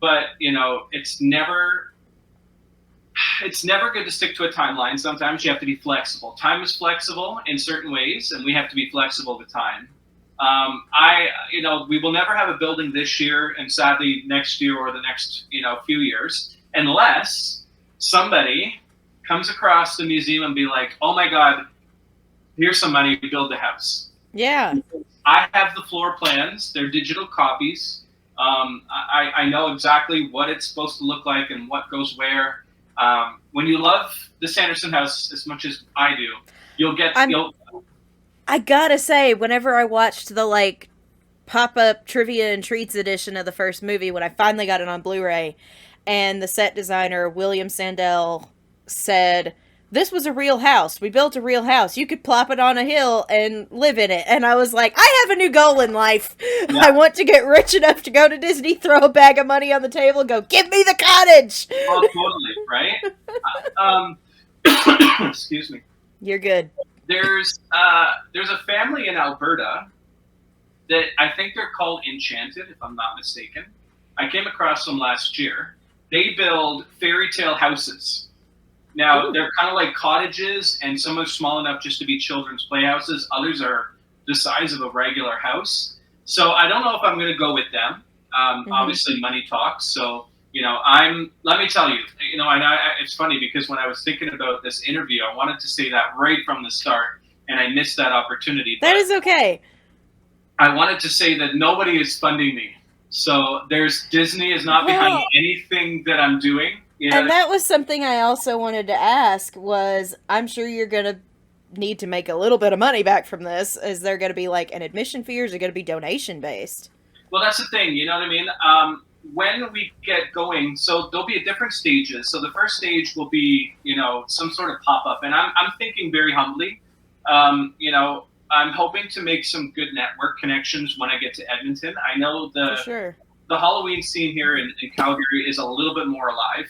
Speaker 2: But, you know, it's never good to stick to a timeline. Sometimes you have to be flexible. Time is flexible in certain ways, and we have to be flexible with time. You know, we will never have a building this year, and sadly next year or the next, you know, few years, unless somebody comes across the museum and be like, oh my God, here's some money to build the house.
Speaker 1: Yeah.
Speaker 2: I have the floor plans. They're digital copies. I know exactly what it's supposed to look like and what goes where. When you love the Sanderson house as much as I do,
Speaker 1: I gotta say, whenever I watched the, like, pop-up trivia and treats edition of the first movie, when I finally got it on Blu-ray, and the set designer, William Sandell, said, this was a real house. We built a real house. You could plop it on a hill and live in it. And I was like, I have a new goal in life. Yeah. I want to get rich enough to go to Disney, throw a bag of money on the table, and go, give me the cottage.
Speaker 2: Well, totally, right? Excuse me.
Speaker 1: You're good.
Speaker 2: There's a family in Alberta that I think they're called Enchanted, if I'm not mistaken. I came across them last year. They build fairy tale houses. Now, they're kind of like cottages, and some are small enough just to be children's playhouses. Others are the size of a regular house. So I don't know if I'm going to go with them. Obviously, money talks. So, you know, let me tell you, you know, and it's funny because when I was thinking about this interview, I wanted to say that right from the start, and I missed that opportunity.
Speaker 1: That is okay.
Speaker 2: I wanted to say that nobody is funding me. So Disney is not behind anything that I'm doing. You know?
Speaker 1: And that was something I also wanted to ask was, I'm sure you're going to need to make a little bit of money back from this. Is there going to be like an admission fee, or is it going to be donation based?
Speaker 2: Well, that's the thing, you know what I mean? When we get going, so there'll be different stages. So the first stage will be, you know, some sort of pop-up. And I'm thinking very humbly, you know, I'm hoping to make some good network connections when I get to Edmonton. I know the Halloween scene here in Calgary is a little bit more alive.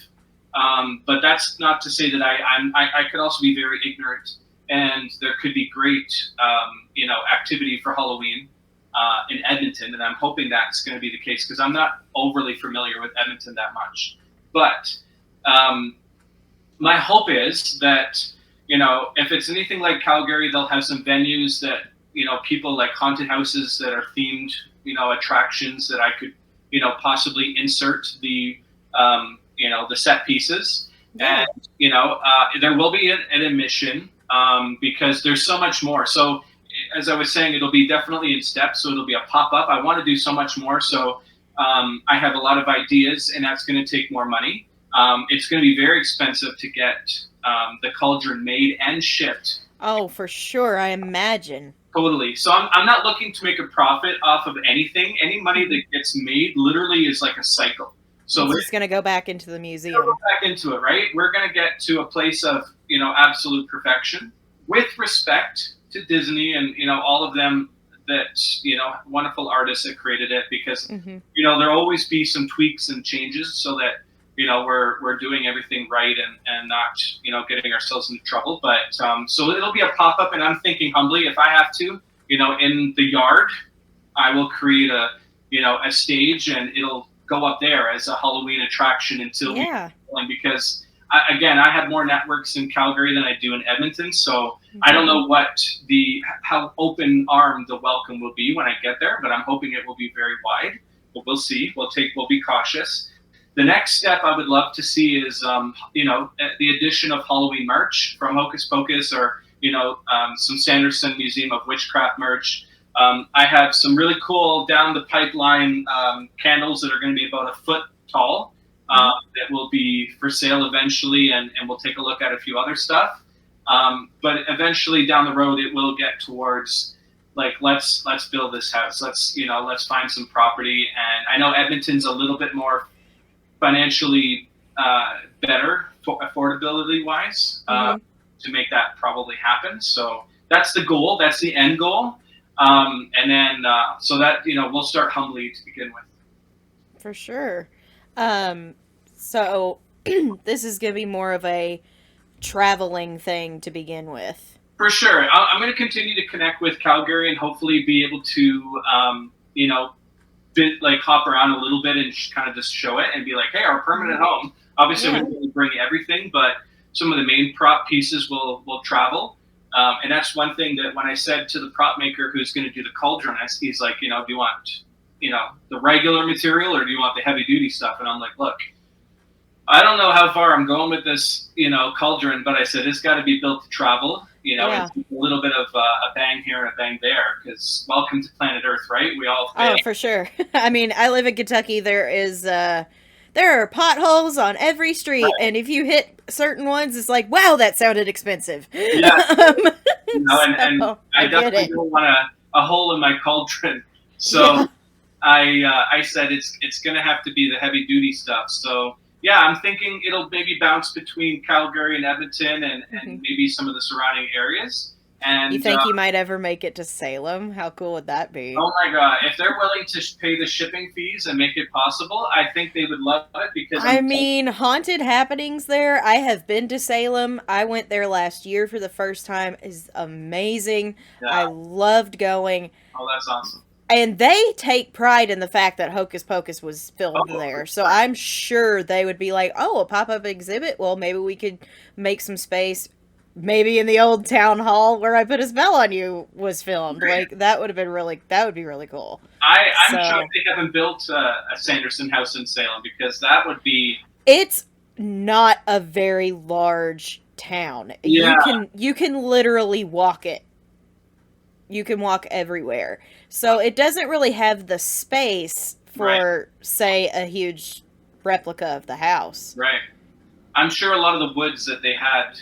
Speaker 2: But that's not to say that I could also be very ignorant, and there could be great, you know, activity for Halloween in Edmonton, and I'm hoping that's going to be the case because I'm not overly familiar with Edmonton that much. But my hope is that, you know, if it's anything like Calgary, they'll have some venues that, you know, people like haunted houses that are themed, you know, attractions that I could, you know, possibly insert the you know, the set pieces. And, you know, there will be an admission because there's so much more. So as I was saying, it'll be definitely in steps. So it'll be a pop-up. I want to do so much more. So I have a lot of ideas, and that's going to take more money. It's going to be very expensive to get the cauldron made and shipped.
Speaker 1: Oh, for sure. I imagine.
Speaker 2: Totally. So I'm not looking to make a profit off of anything. Any money that gets made literally is like a cycle. So
Speaker 1: it's going to go back into the museum.
Speaker 2: Go back into it, right? We're going to get to a place of, you know, absolute perfection with respect to Disney and, you know, all of them that, you know, wonderful artists that created it because, you know, there'll always be some tweaks and changes so that, we're doing everything right and not getting ourselves into trouble. But so it'll be a pop up, and I'm thinking humbly, if I have to, in the yard, I will create a stage, and it'll go up there as a Halloween attraction until we
Speaker 1: Yeah.
Speaker 2: because again, I have more networks in Calgary than I do in Edmonton, so I don't
Speaker 1: Mhm.
Speaker 2: know how open armed the welcome will be when I get there, but I'm hoping it will be very wide. But we'll see. We'll be cautious. The next step I would love to see is the addition of Halloween merch from Hocus Pocus, or some Sanderson Museum of Witchcraft merch. I have some really cool down the pipeline candles that are going to be about a foot tall,
Speaker 1: Mhm.
Speaker 2: that will be for sale eventually, and we'll take a look at a few other stuff. But eventually down the road, it will get towards like let's build this house. Let's find some property. And I know Edmonton's a little bit more financially better affordability wise,
Speaker 1: Mhm.
Speaker 2: to make that probably happen. So that's the goal. That's the end goal. And then so that we'll start humbly to begin with.
Speaker 1: For sure. Um, so this is gonna be more of a traveling thing to begin with.
Speaker 2: For sure, I'm going to continue to connect with Calgary and hopefully be able to like hop around a little bit and kind of just show it and be like, hey, our permanent
Speaker 1: Mhm.
Speaker 2: home. Obviously, we
Speaker 1: Yeah.
Speaker 2: won't bring everything, but some of the main prop pieces will travel. And that's one thing that when I said to the prop maker who's going to do the cauldron, he's like, do you want the regular material or do you want the heavy duty stuff? And I'm like, look, I don't know how far I'm going with this, cauldron, but I said it's got to be built to travel, and
Speaker 1: Yeah.
Speaker 2: a little bit of a bang here and a bang there, because welcome to planet Earth, right? We all fail.
Speaker 1: Oh, for sure. I mean, I live in Kentucky. There are potholes on every street,
Speaker 2: Right.
Speaker 1: and if you hit certain ones, it's like, wow, that sounded expensive.
Speaker 2: Yeah,
Speaker 1: um,
Speaker 2: and
Speaker 1: so
Speaker 2: I
Speaker 1: I get
Speaker 2: definitely
Speaker 1: it.
Speaker 2: don't want a hole in my cauldron. So
Speaker 1: Yeah.
Speaker 2: I said it's going to have to be the heavy duty stuff. So yeah, I'm thinking it'll maybe bounce between Calgary and Edmonton and
Speaker 1: Mhm.
Speaker 2: maybe some of the surrounding areas.
Speaker 1: You
Speaker 2: And
Speaker 1: think you might ever make it to Salem? How cool would that be?
Speaker 2: oh my god! If they're willing to pay the shipping fees and make it possible, I think they would love it because
Speaker 1: I mean, haunted happenings there. I have been to Salem. I went there last year for the first time. Is amazing. I
Speaker 2: yeah.
Speaker 1: loved going.
Speaker 2: Oh, that's awesome.
Speaker 1: And they take pride in the fact that Hocus Pocus was filmed
Speaker 2: Oh, for
Speaker 1: there. So
Speaker 2: sure.
Speaker 1: I'm sure they would be like, oh, a pop up exhibit? Well, maybe we could make some space. Maybe in the old town hall where I put a spell on you was filmed. Like, that would be really cool.
Speaker 2: I'm shocked
Speaker 1: So
Speaker 2: they haven't built a Sanderson house in Salem because that would be
Speaker 1: it's not a very large town.
Speaker 2: yeah,
Speaker 1: You can literally walk it. You can walk everywhere. So it doesn't really have the space
Speaker 2: right,
Speaker 1: for, say, a huge replica of the house.
Speaker 2: right. I'm sure a lot of the woods that they had,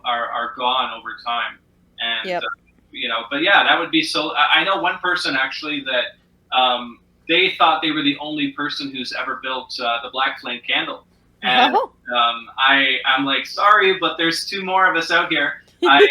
Speaker 2: are gone over time, and
Speaker 1: Yep.
Speaker 2: but yeah, that would be so. I know one person actually that they thought they were the only person who's ever built the black flame candle, and
Speaker 1: Oh.
Speaker 2: I'm like, sorry, but there's two more of us out here. I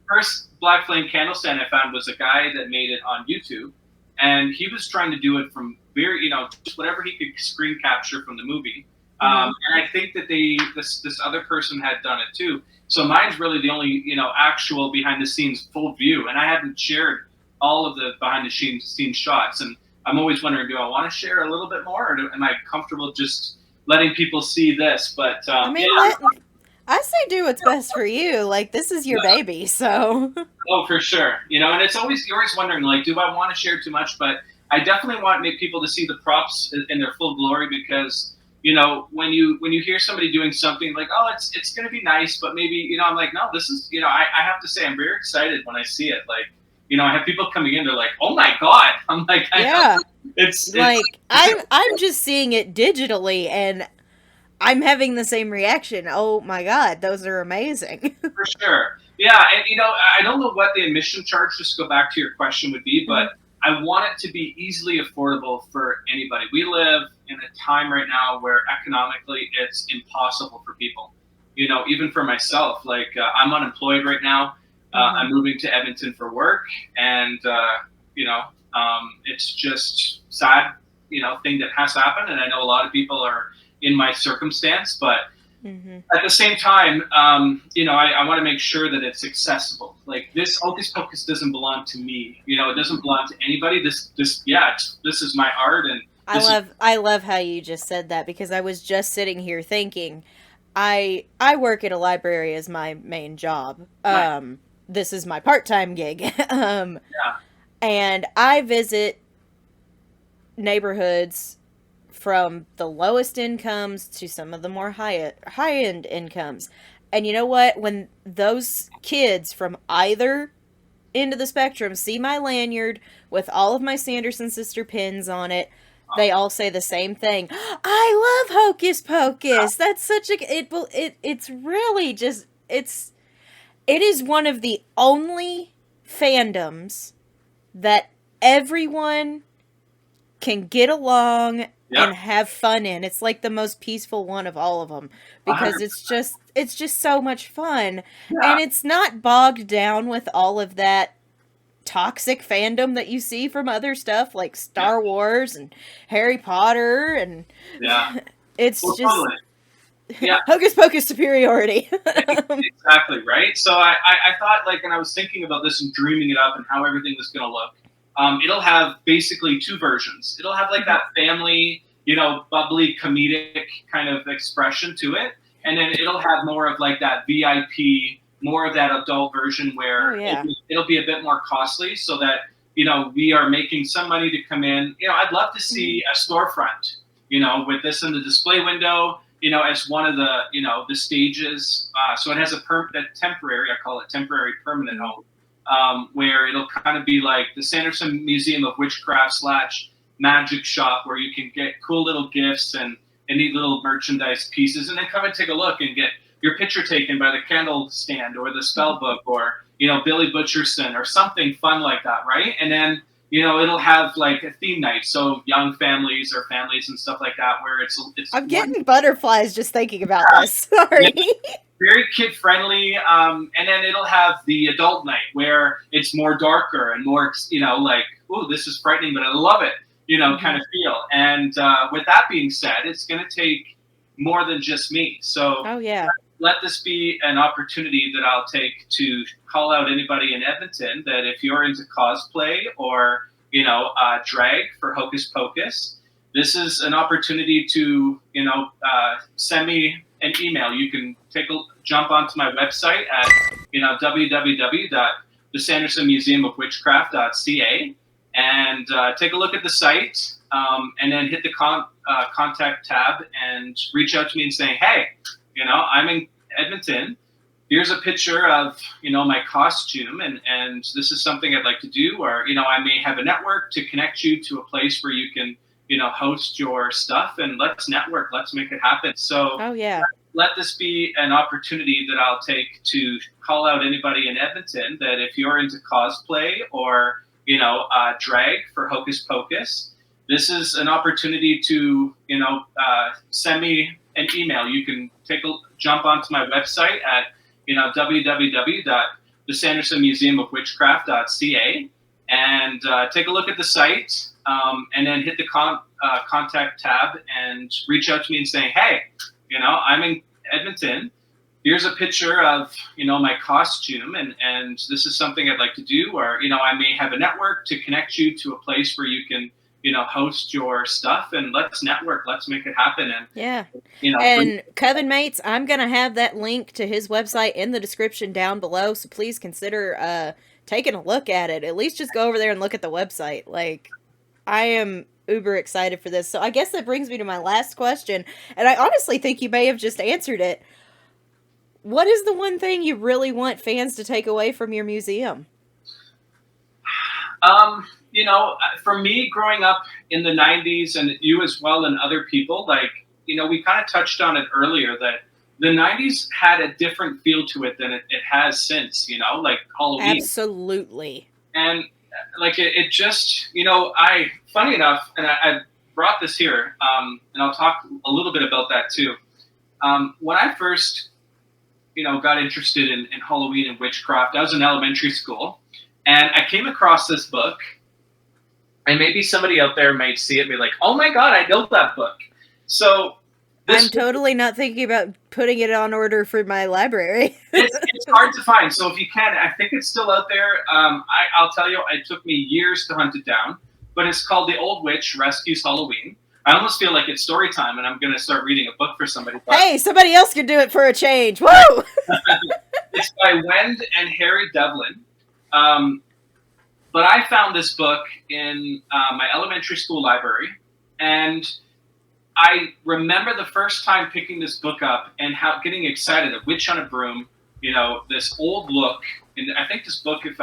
Speaker 2: First black flame candle stand I found was a guy that made it on YouTube, and he was trying to do it from very, just whatever he could screen capture from the movie.
Speaker 1: Mhm.
Speaker 2: And I think that this other person had done it too. So mine's really the only, actual behind the scenes full view, and I haven't shared all of the behind the scenes shots. And I'm always wondering, do I want to share a little bit more, or am I comfortable just letting people see this? But
Speaker 1: I
Speaker 2: yeah,
Speaker 1: mean, I say do what's best for you. Like, this is your baby, so.
Speaker 2: oh, for sure. And it's always you're always wondering, like, do I want to share too much? But I definitely want people to see the props in their full glory because when you hear somebody doing something like, oh, it's going to be nice, but maybe I'm like, no, this is I have to say I'm very excited when I see it. Like, I have people coming in, they're like, oh my god. I'm like, I know
Speaker 1: Yeah.
Speaker 2: it's
Speaker 1: Like, I'm just seeing it digitally, and I'm having the same reaction. Oh my god, those are amazing.
Speaker 2: for sure. Yeah, and I don't know what the admission charge, just to go back to your question, would be,
Speaker 1: Mhm.
Speaker 2: but I want it to be easily affordable for anybody. We live in a time right now where economically it's impossible for people. Even for myself, like I'm unemployed right now. I'm
Speaker 1: Mhm.
Speaker 2: moving to Edmonton for work, and it's just sad, thing that has happened. And I know a lot of people are, in my circumstance, but
Speaker 1: Mm-hmm.
Speaker 2: at the same time, I want to make sure that it's accessible. Like this Hocus Pocus doesn't belong to me. It doesn't belong to anybody. This is my art, and this is
Speaker 1: I love how you just said that, because I was just sitting here thinking, I work at a library as my main job.
Speaker 2: my
Speaker 1: This is my part-time gig.
Speaker 2: yeah.
Speaker 1: And I visit neighborhoods from the lowest incomes to some of the more high end incomes. And you know what? When those kids from either end of the spectrum see my lanyard with all of my Sanderson sister pins on it, they all say the same thing. I love Hocus Pocus. That's such a it's really just it is one of the only fandoms that everyone can get along
Speaker 2: Yeah.
Speaker 1: and have fun in. It's like the most peaceful one of all of them, because
Speaker 2: 100%.
Speaker 1: it's just so much fun,
Speaker 2: Yeah.
Speaker 1: and it's not bogged down with all of that toxic fandom that you see from other stuff like Star Wars and Harry Potter, and
Speaker 2: Yeah.
Speaker 1: it's
Speaker 2: Well,
Speaker 1: just
Speaker 2: totally. Yeah.
Speaker 1: Hocus Pocus superiority.
Speaker 2: Exactly, right? So I thought, like, and I was thinking about this and dreaming it up and how everything was going to look. It'll have basically two versions. It'll have like that family, bubbly, comedic kind of expression to it. And then it'll have more of like that VIP, more of that adult version where
Speaker 1: Oh, yeah.
Speaker 2: it'll be a bit more costly so that, we are making some money to come in. I'd love to see a storefront, with this in the display window, as one of the, the stages. So it has a temporary, I call it temporary permanent home, where it'll kind of be like the Sanderson Museum of Witchcraft / magic shop, where you can get cool little gifts and neat little merchandise pieces, and then come and take a look and get your picture taken by the candle stand or the spell book or, Billy Butcherson or something fun like that, right? And then, it'll have like a theme night, so young families or families and stuff like that, where it's
Speaker 1: I'm getting butterflies just thinking about this. Sorry.
Speaker 2: very kid friendly, and then it'll have the adult night where it's more darker and more, like, oh, this is frightening, but I love it, kind of feel. And with that being said, it's going to take more than just me. So
Speaker 1: Oh, yeah.
Speaker 2: let this be an opportunity that I'll take to call out anybody in Edmonton that if you're into cosplay or, drag for Hocus Pocus, this is an opportunity to, send me an email. You can jump onto my website at, www.thesandersonmuseumofwitchcraft.ca and take a look at the site, and then hit the contact tab and reach out to me and say, hey, I'm in Edmonton. Here's a picture of, my costume, and this is something I'd like to do, or, I may have a network to connect you to a place where you can, host your stuff, and let's network, let's make it happen. So
Speaker 1: Oh, yeah.
Speaker 2: let this be an opportunity that I'll take to call out anybody in Edmonton that if you're into cosplay or, drag for Hocus Pocus, this is an opportunity to, send me an email. You can jump onto my website at, www.thesandersonmuseumofwitchcraft.ca and take a look at the site, and then hit the contact tab and reach out to me and say, hey, I'm in Edmonton. Here's a picture of, my costume, and this is something I'd like to do, or, I may have a network to connect you to a place where you can, host your stuff, and let's network, let's make it happen. And,
Speaker 1: Yeah.
Speaker 2: you know,
Speaker 1: And Coven Mates, I'm going to have that link to his website in the description down below, so please consider taking a look at it. At least just go over there and look at the website. Like, I am uber excited for this. So I guess that brings me to my last question, and I honestly think you may have just answered it. What is the one thing you really want fans to take away from your museum?
Speaker 2: for me, growing up in the 90s, and you as well, and other people, like, we kind of touched on it earlier, that the 90s had a different feel to it than it has since, like Halloween.
Speaker 1: Absolutely.
Speaker 2: And like, it just, funny enough, and I brought this here, and I'll talk a little bit about that too. When I first, got interested in Halloween and witchcraft, I was in elementary school, and I came across this book, and maybe somebody out there might see it and be like, oh my God, I know that book. So
Speaker 1: I'm
Speaker 2: This
Speaker 1: totally not thinking about putting it on order for my library.
Speaker 2: it's hard to find. So if you can, I think it's still out there. I'll tell you, it took me years to hunt it down. But it's called The Old Witch Rescues Halloween. I almost feel like it's story time, and I'm going to start reading a book for somebody. But
Speaker 1: Hey, somebody else can do it for a change. Whoa!
Speaker 2: it's by Wend and Harry Devlin. Um, but I found this book in my elementary school library, and I remember the first time picking this book up and getting excited. A Witch on a Broom, this old look. And I think this book, I've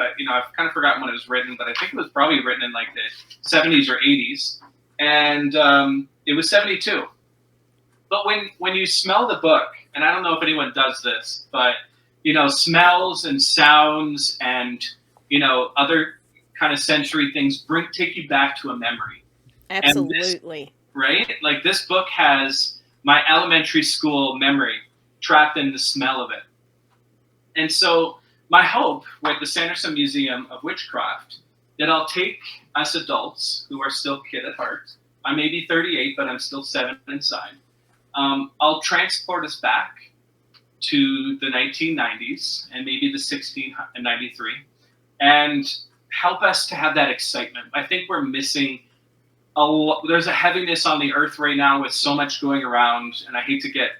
Speaker 2: kind of forgotten when it was written, but I think it was probably written in like the 70s or 80s, and it was 72. But when you smell the book, and I don't know if anyone does this, but smells and sounds and other kind of sensory things take you back to a memory.
Speaker 1: Absolutely.
Speaker 2: Right? Like this book has my elementary school memory trapped in the smell of it. And so my hope with the Sanderson Museum of Witchcraft that I'll take us adults who are still kid at heart. I may be 38, but I'm still 7 inside. I'll transport us back to the 1990s and maybe the 1693 and help us to have that excitement. I think we're missing there's a heaviness on the earth right now with so much going around, and I hate to get,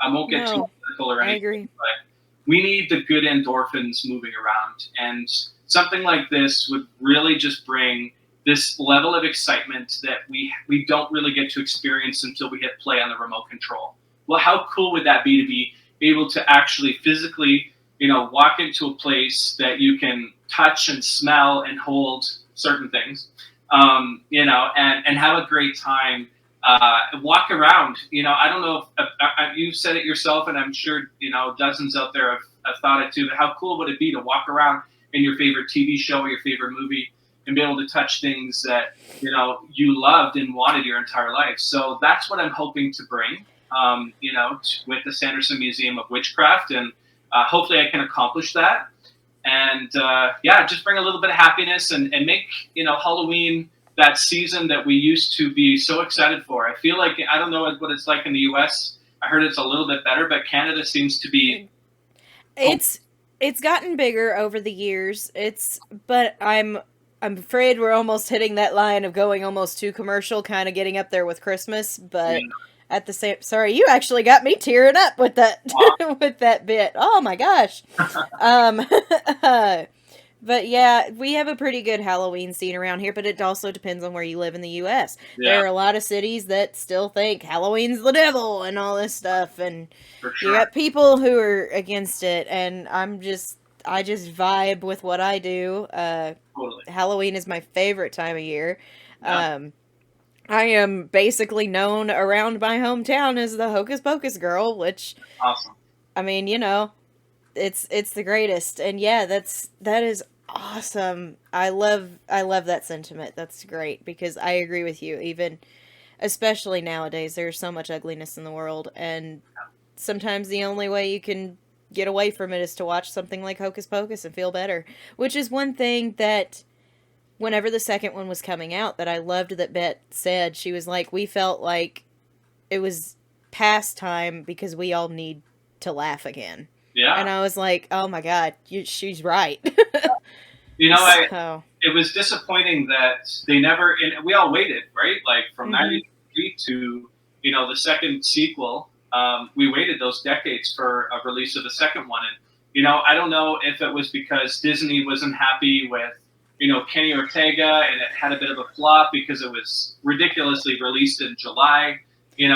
Speaker 2: I won't get too political or anything,
Speaker 1: I agree.
Speaker 2: but we need the good endorphins moving around, and something like this would really just bring this level of excitement that we don't really get to experience until we hit play on the remote control. Well, how cool would that be to be able to actually physically, walk into a place that you can touch and smell and hold certain things, and have a great time, walk around. I don't know if you've said it yourself, and I'm sure, dozens out there have thought it too, but how cool would it be to walk around in your favorite TV show or your favorite movie and be able to touch things that, you loved and wanted your entire life. So that's what I'm hoping to bring, with the Sanderson Museum of Witchcraft, and hopefully I can accomplish that. And just bring a little bit of happiness and make Halloween that season that we used to be so excited for. I feel like, I don't know what it's like in the U.S. I heard it's a little bit better, but Canada seems to be.
Speaker 1: It's gotten bigger over the years. But I'm afraid we're almost hitting that line of going almost too commercial, kind of getting up there with Christmas. But at the same, sorry, you actually got me tearing up with that with that bit. Oh my gosh. But yeah, we have a pretty good Halloween scene around here, but it also depends on where you live in the U.S. Yeah. There are a lot of cities that still think Halloween's the devil and all this stuff, and you got people who are against it, and I just vibe with what I do. Totally. Halloween is my favorite time of year. Yeah. I am basically known around my hometown as the Hocus Pocus girl, which,
Speaker 2: awesome.
Speaker 1: I mean, it's the greatest, and yeah, that is awesome. I love that sentiment. That's great, because I agree with you. Even, especially nowadays, there's so much ugliness in the world, and sometimes the only way you can get away from it is to watch something like Hocus Pocus and feel better. Which is one thing that, whenever the second one was coming out, that I loved that Bet said. She was like, we felt like it was past time because we all need to laugh again.
Speaker 2: Yeah.
Speaker 1: And I was like, oh my God, she's right.
Speaker 2: It was disappointing that they never, and we all waited, right? Like from 93 to, the second sequel, we waited those decades for a release of the second one. And, I don't know if it was because Disney wasn't happy with, Kenny Ortega, and it had a bit of a flop because it was ridiculously released in July. You're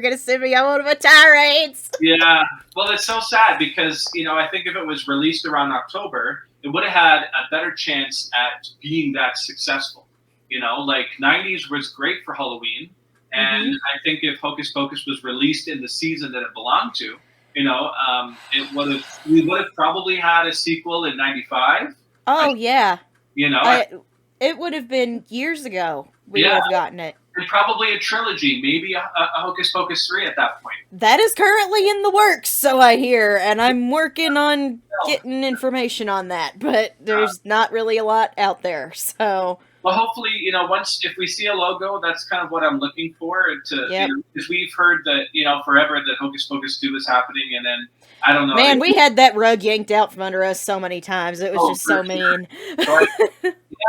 Speaker 1: gonna send me on one of my tirades.
Speaker 2: Yeah, well, it's so sad because I think if it was released around October, it would have had a better chance at being that successful. Like 90s was great for Halloween, and I think if Hocus Pocus was released in the season that it belonged to, we would have probably had a sequel in 95.
Speaker 1: Oh yeah. It would have been years ago. We would have gotten it.
Speaker 2: And probably a trilogy, maybe a Hocus Pocus 3 at that point.
Speaker 1: That is currently in the works, so I hear, and I'm working on getting information on that, but there's not really a lot out there, so.
Speaker 2: Well, hopefully, once if we see a logo, that's kind of what I'm looking for.
Speaker 1: Yep.
Speaker 2: Because we've heard that forever that Hocus Pocus 2 is happening, and then I don't know.
Speaker 1: Man, we had that rug yanked out from under us so many times. It was
Speaker 2: Oh,
Speaker 1: just
Speaker 2: for
Speaker 1: so
Speaker 2: sure.
Speaker 1: mean.
Speaker 2: So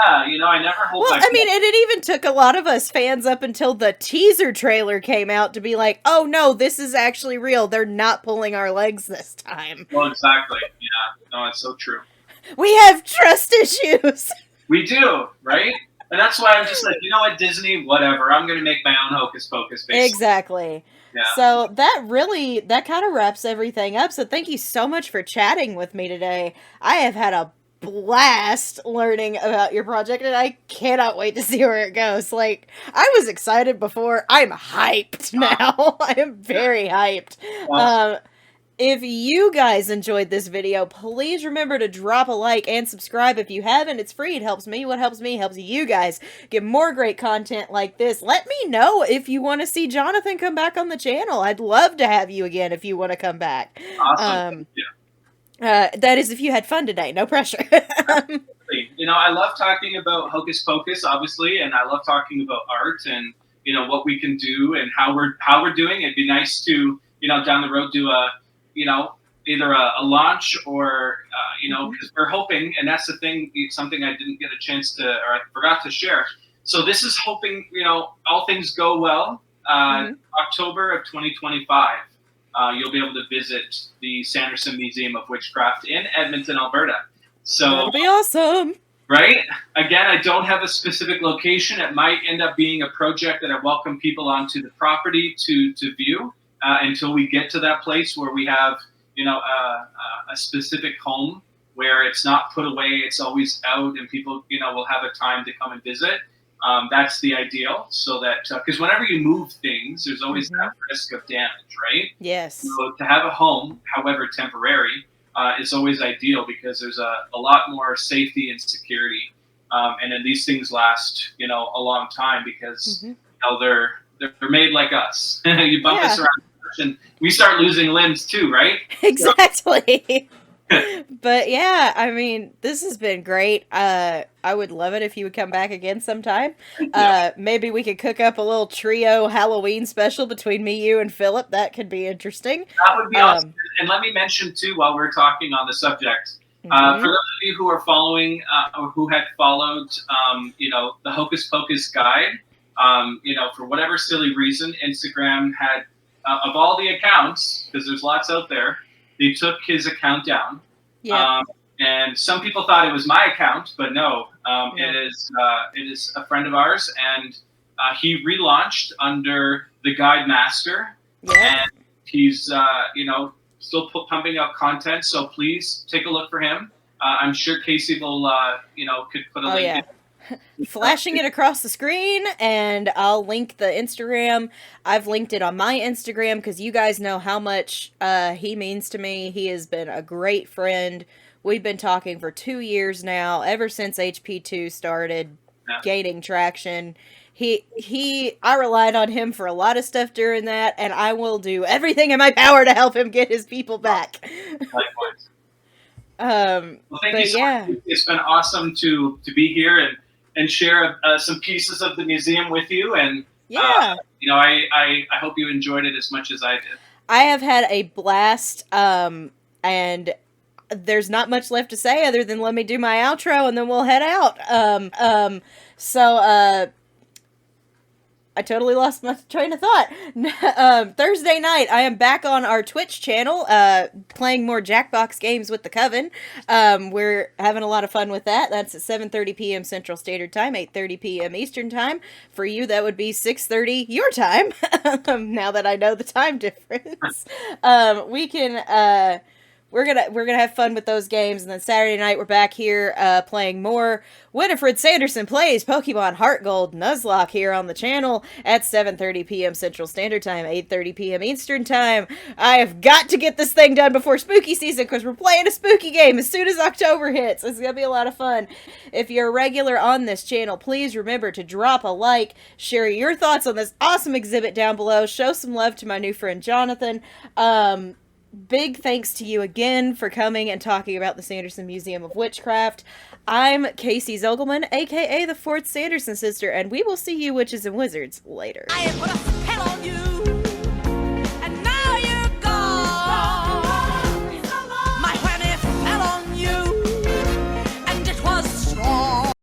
Speaker 2: I never hold
Speaker 1: Well,
Speaker 2: my
Speaker 1: I
Speaker 2: breath.
Speaker 1: mean, and it even took a lot of us fans up until the teaser trailer came out to be like, oh no, this is actually real. They're not pulling our legs this time.
Speaker 2: Well, exactly. Yeah. No, it's so true.
Speaker 1: We have trust issues.
Speaker 2: We do, right? And that's why I'm just like, you know what, Disney, whatever. I'm going to make my own Hocus Pocus, basically.
Speaker 1: Exactly.
Speaker 2: Yeah.
Speaker 1: So that kind of wraps everything up. So thank you so much for chatting with me today. I have had a blast learning about your project, and I cannot wait to see where it goes. Like, I was excited before. I'm hyped now. I am very hyped.
Speaker 2: Awesome.
Speaker 1: If you guys enjoyed this video, please remember to drop a like and subscribe if you haven't. It's free. It helps me. What helps me helps you guys get more great content like this. Let me know if you want to see Jonathan come back on the channel. I'd love to have you again if you want to come back.
Speaker 2: Awesome.
Speaker 1: That is if you had fun today. No pressure.
Speaker 2: I love talking about Hocus Pocus, obviously, and I love talking about art and what we can do and how we're doing. It'd be nice to down the road do a either a launch or because we're hoping, and that's the thing, something I didn't get a chance to, or I forgot to share. So this is hoping all things go well. October of 2025. You'll be able to visit the Sanderson Museum of Witchcraft in Edmonton, Alberta. So
Speaker 1: that'll be awesome.
Speaker 2: Right? Again, I don't have a specific location. It might end up being a project that I welcome people onto the property to view until we get to that place where we have, a specific home where it's not put away, it's always out, and people, will have a time to come and visit. That's the ideal, so that because whenever you move things, there's always that risk of damage, right?
Speaker 1: Yes.
Speaker 2: So to have a home, however temporary, is always ideal because there's a lot more safety and security, and then these things last, a long time because they're made like us. You bump us around, and we start losing limbs too, right?
Speaker 1: Exactly. But yeah, I mean, this has been great. I would love it if you would come back again sometime. Maybe we could cook up a little trio Halloween special between me, you, and Philip. That could be interesting.
Speaker 2: That would be awesome. And let me mention too, while we're talking on the subject, for those of you who are following or who had followed, the Hocus Pocus guide, for whatever silly reason, Instagram had of all the accounts, because there's lots out there, they took his account down.
Speaker 1: Yeah.
Speaker 2: And some people thought it was my account, but no, it is a friend of ours, and he relaunched under the Guide Master, and he's still pumping out content. So please take a look for him. I'm sure Casey will could put a link.
Speaker 1: Yeah. Flashing it across the screen, and I'll link the Instagram. I've linked it on my Instagram because you guys know how much he means to me. He has been a great friend. We've been talking for 2 years now, ever since HP2 started gaining traction. I relied on him for a lot of stuff during that, and I will do everything in my power to help him get his people back.
Speaker 2: Likewise.
Speaker 1: Well,
Speaker 2: thank you so much. It's been awesome to be here and share some pieces of the museum with you. And I hope you enjoyed it as much as I did.
Speaker 1: I have had a blast, and there's not much left to say other than let me do my outro and then we'll head out. So I totally lost my train of thought. Thursday night, I am back on our Twitch channel, playing more Jackbox games with the Coven. We're having a lot of fun with that. That's at 7:30 p.m. Central Standard Time, 8:30 p.m. Eastern Time. For you, that would be 6:30 your time. Now that I know the time difference, we're gonna have fun with those games, and then Saturday night we're back here playing more Winifred Sanderson Plays Pokemon Heart Gold Nuzlocke here on the channel at 7:30 p.m. Central Standard Time, 8:30 p.m. Eastern Time. I have got to get this thing done before spooky season because we're playing a spooky game as soon as October hits. It's gonna be a lot of fun. If you're a regular on this channel, please remember to drop a like, share your thoughts on this awesome exhibit down below, show some love to my new friend Jonathan. big thanks to you again for coming and talking about the Sanderson Museum of Witchcraft. I'm Casey Zogelman, aka the Fourth Sanderson Sister, and we will see you witches and wizards later.
Speaker 3: I put a spell on you.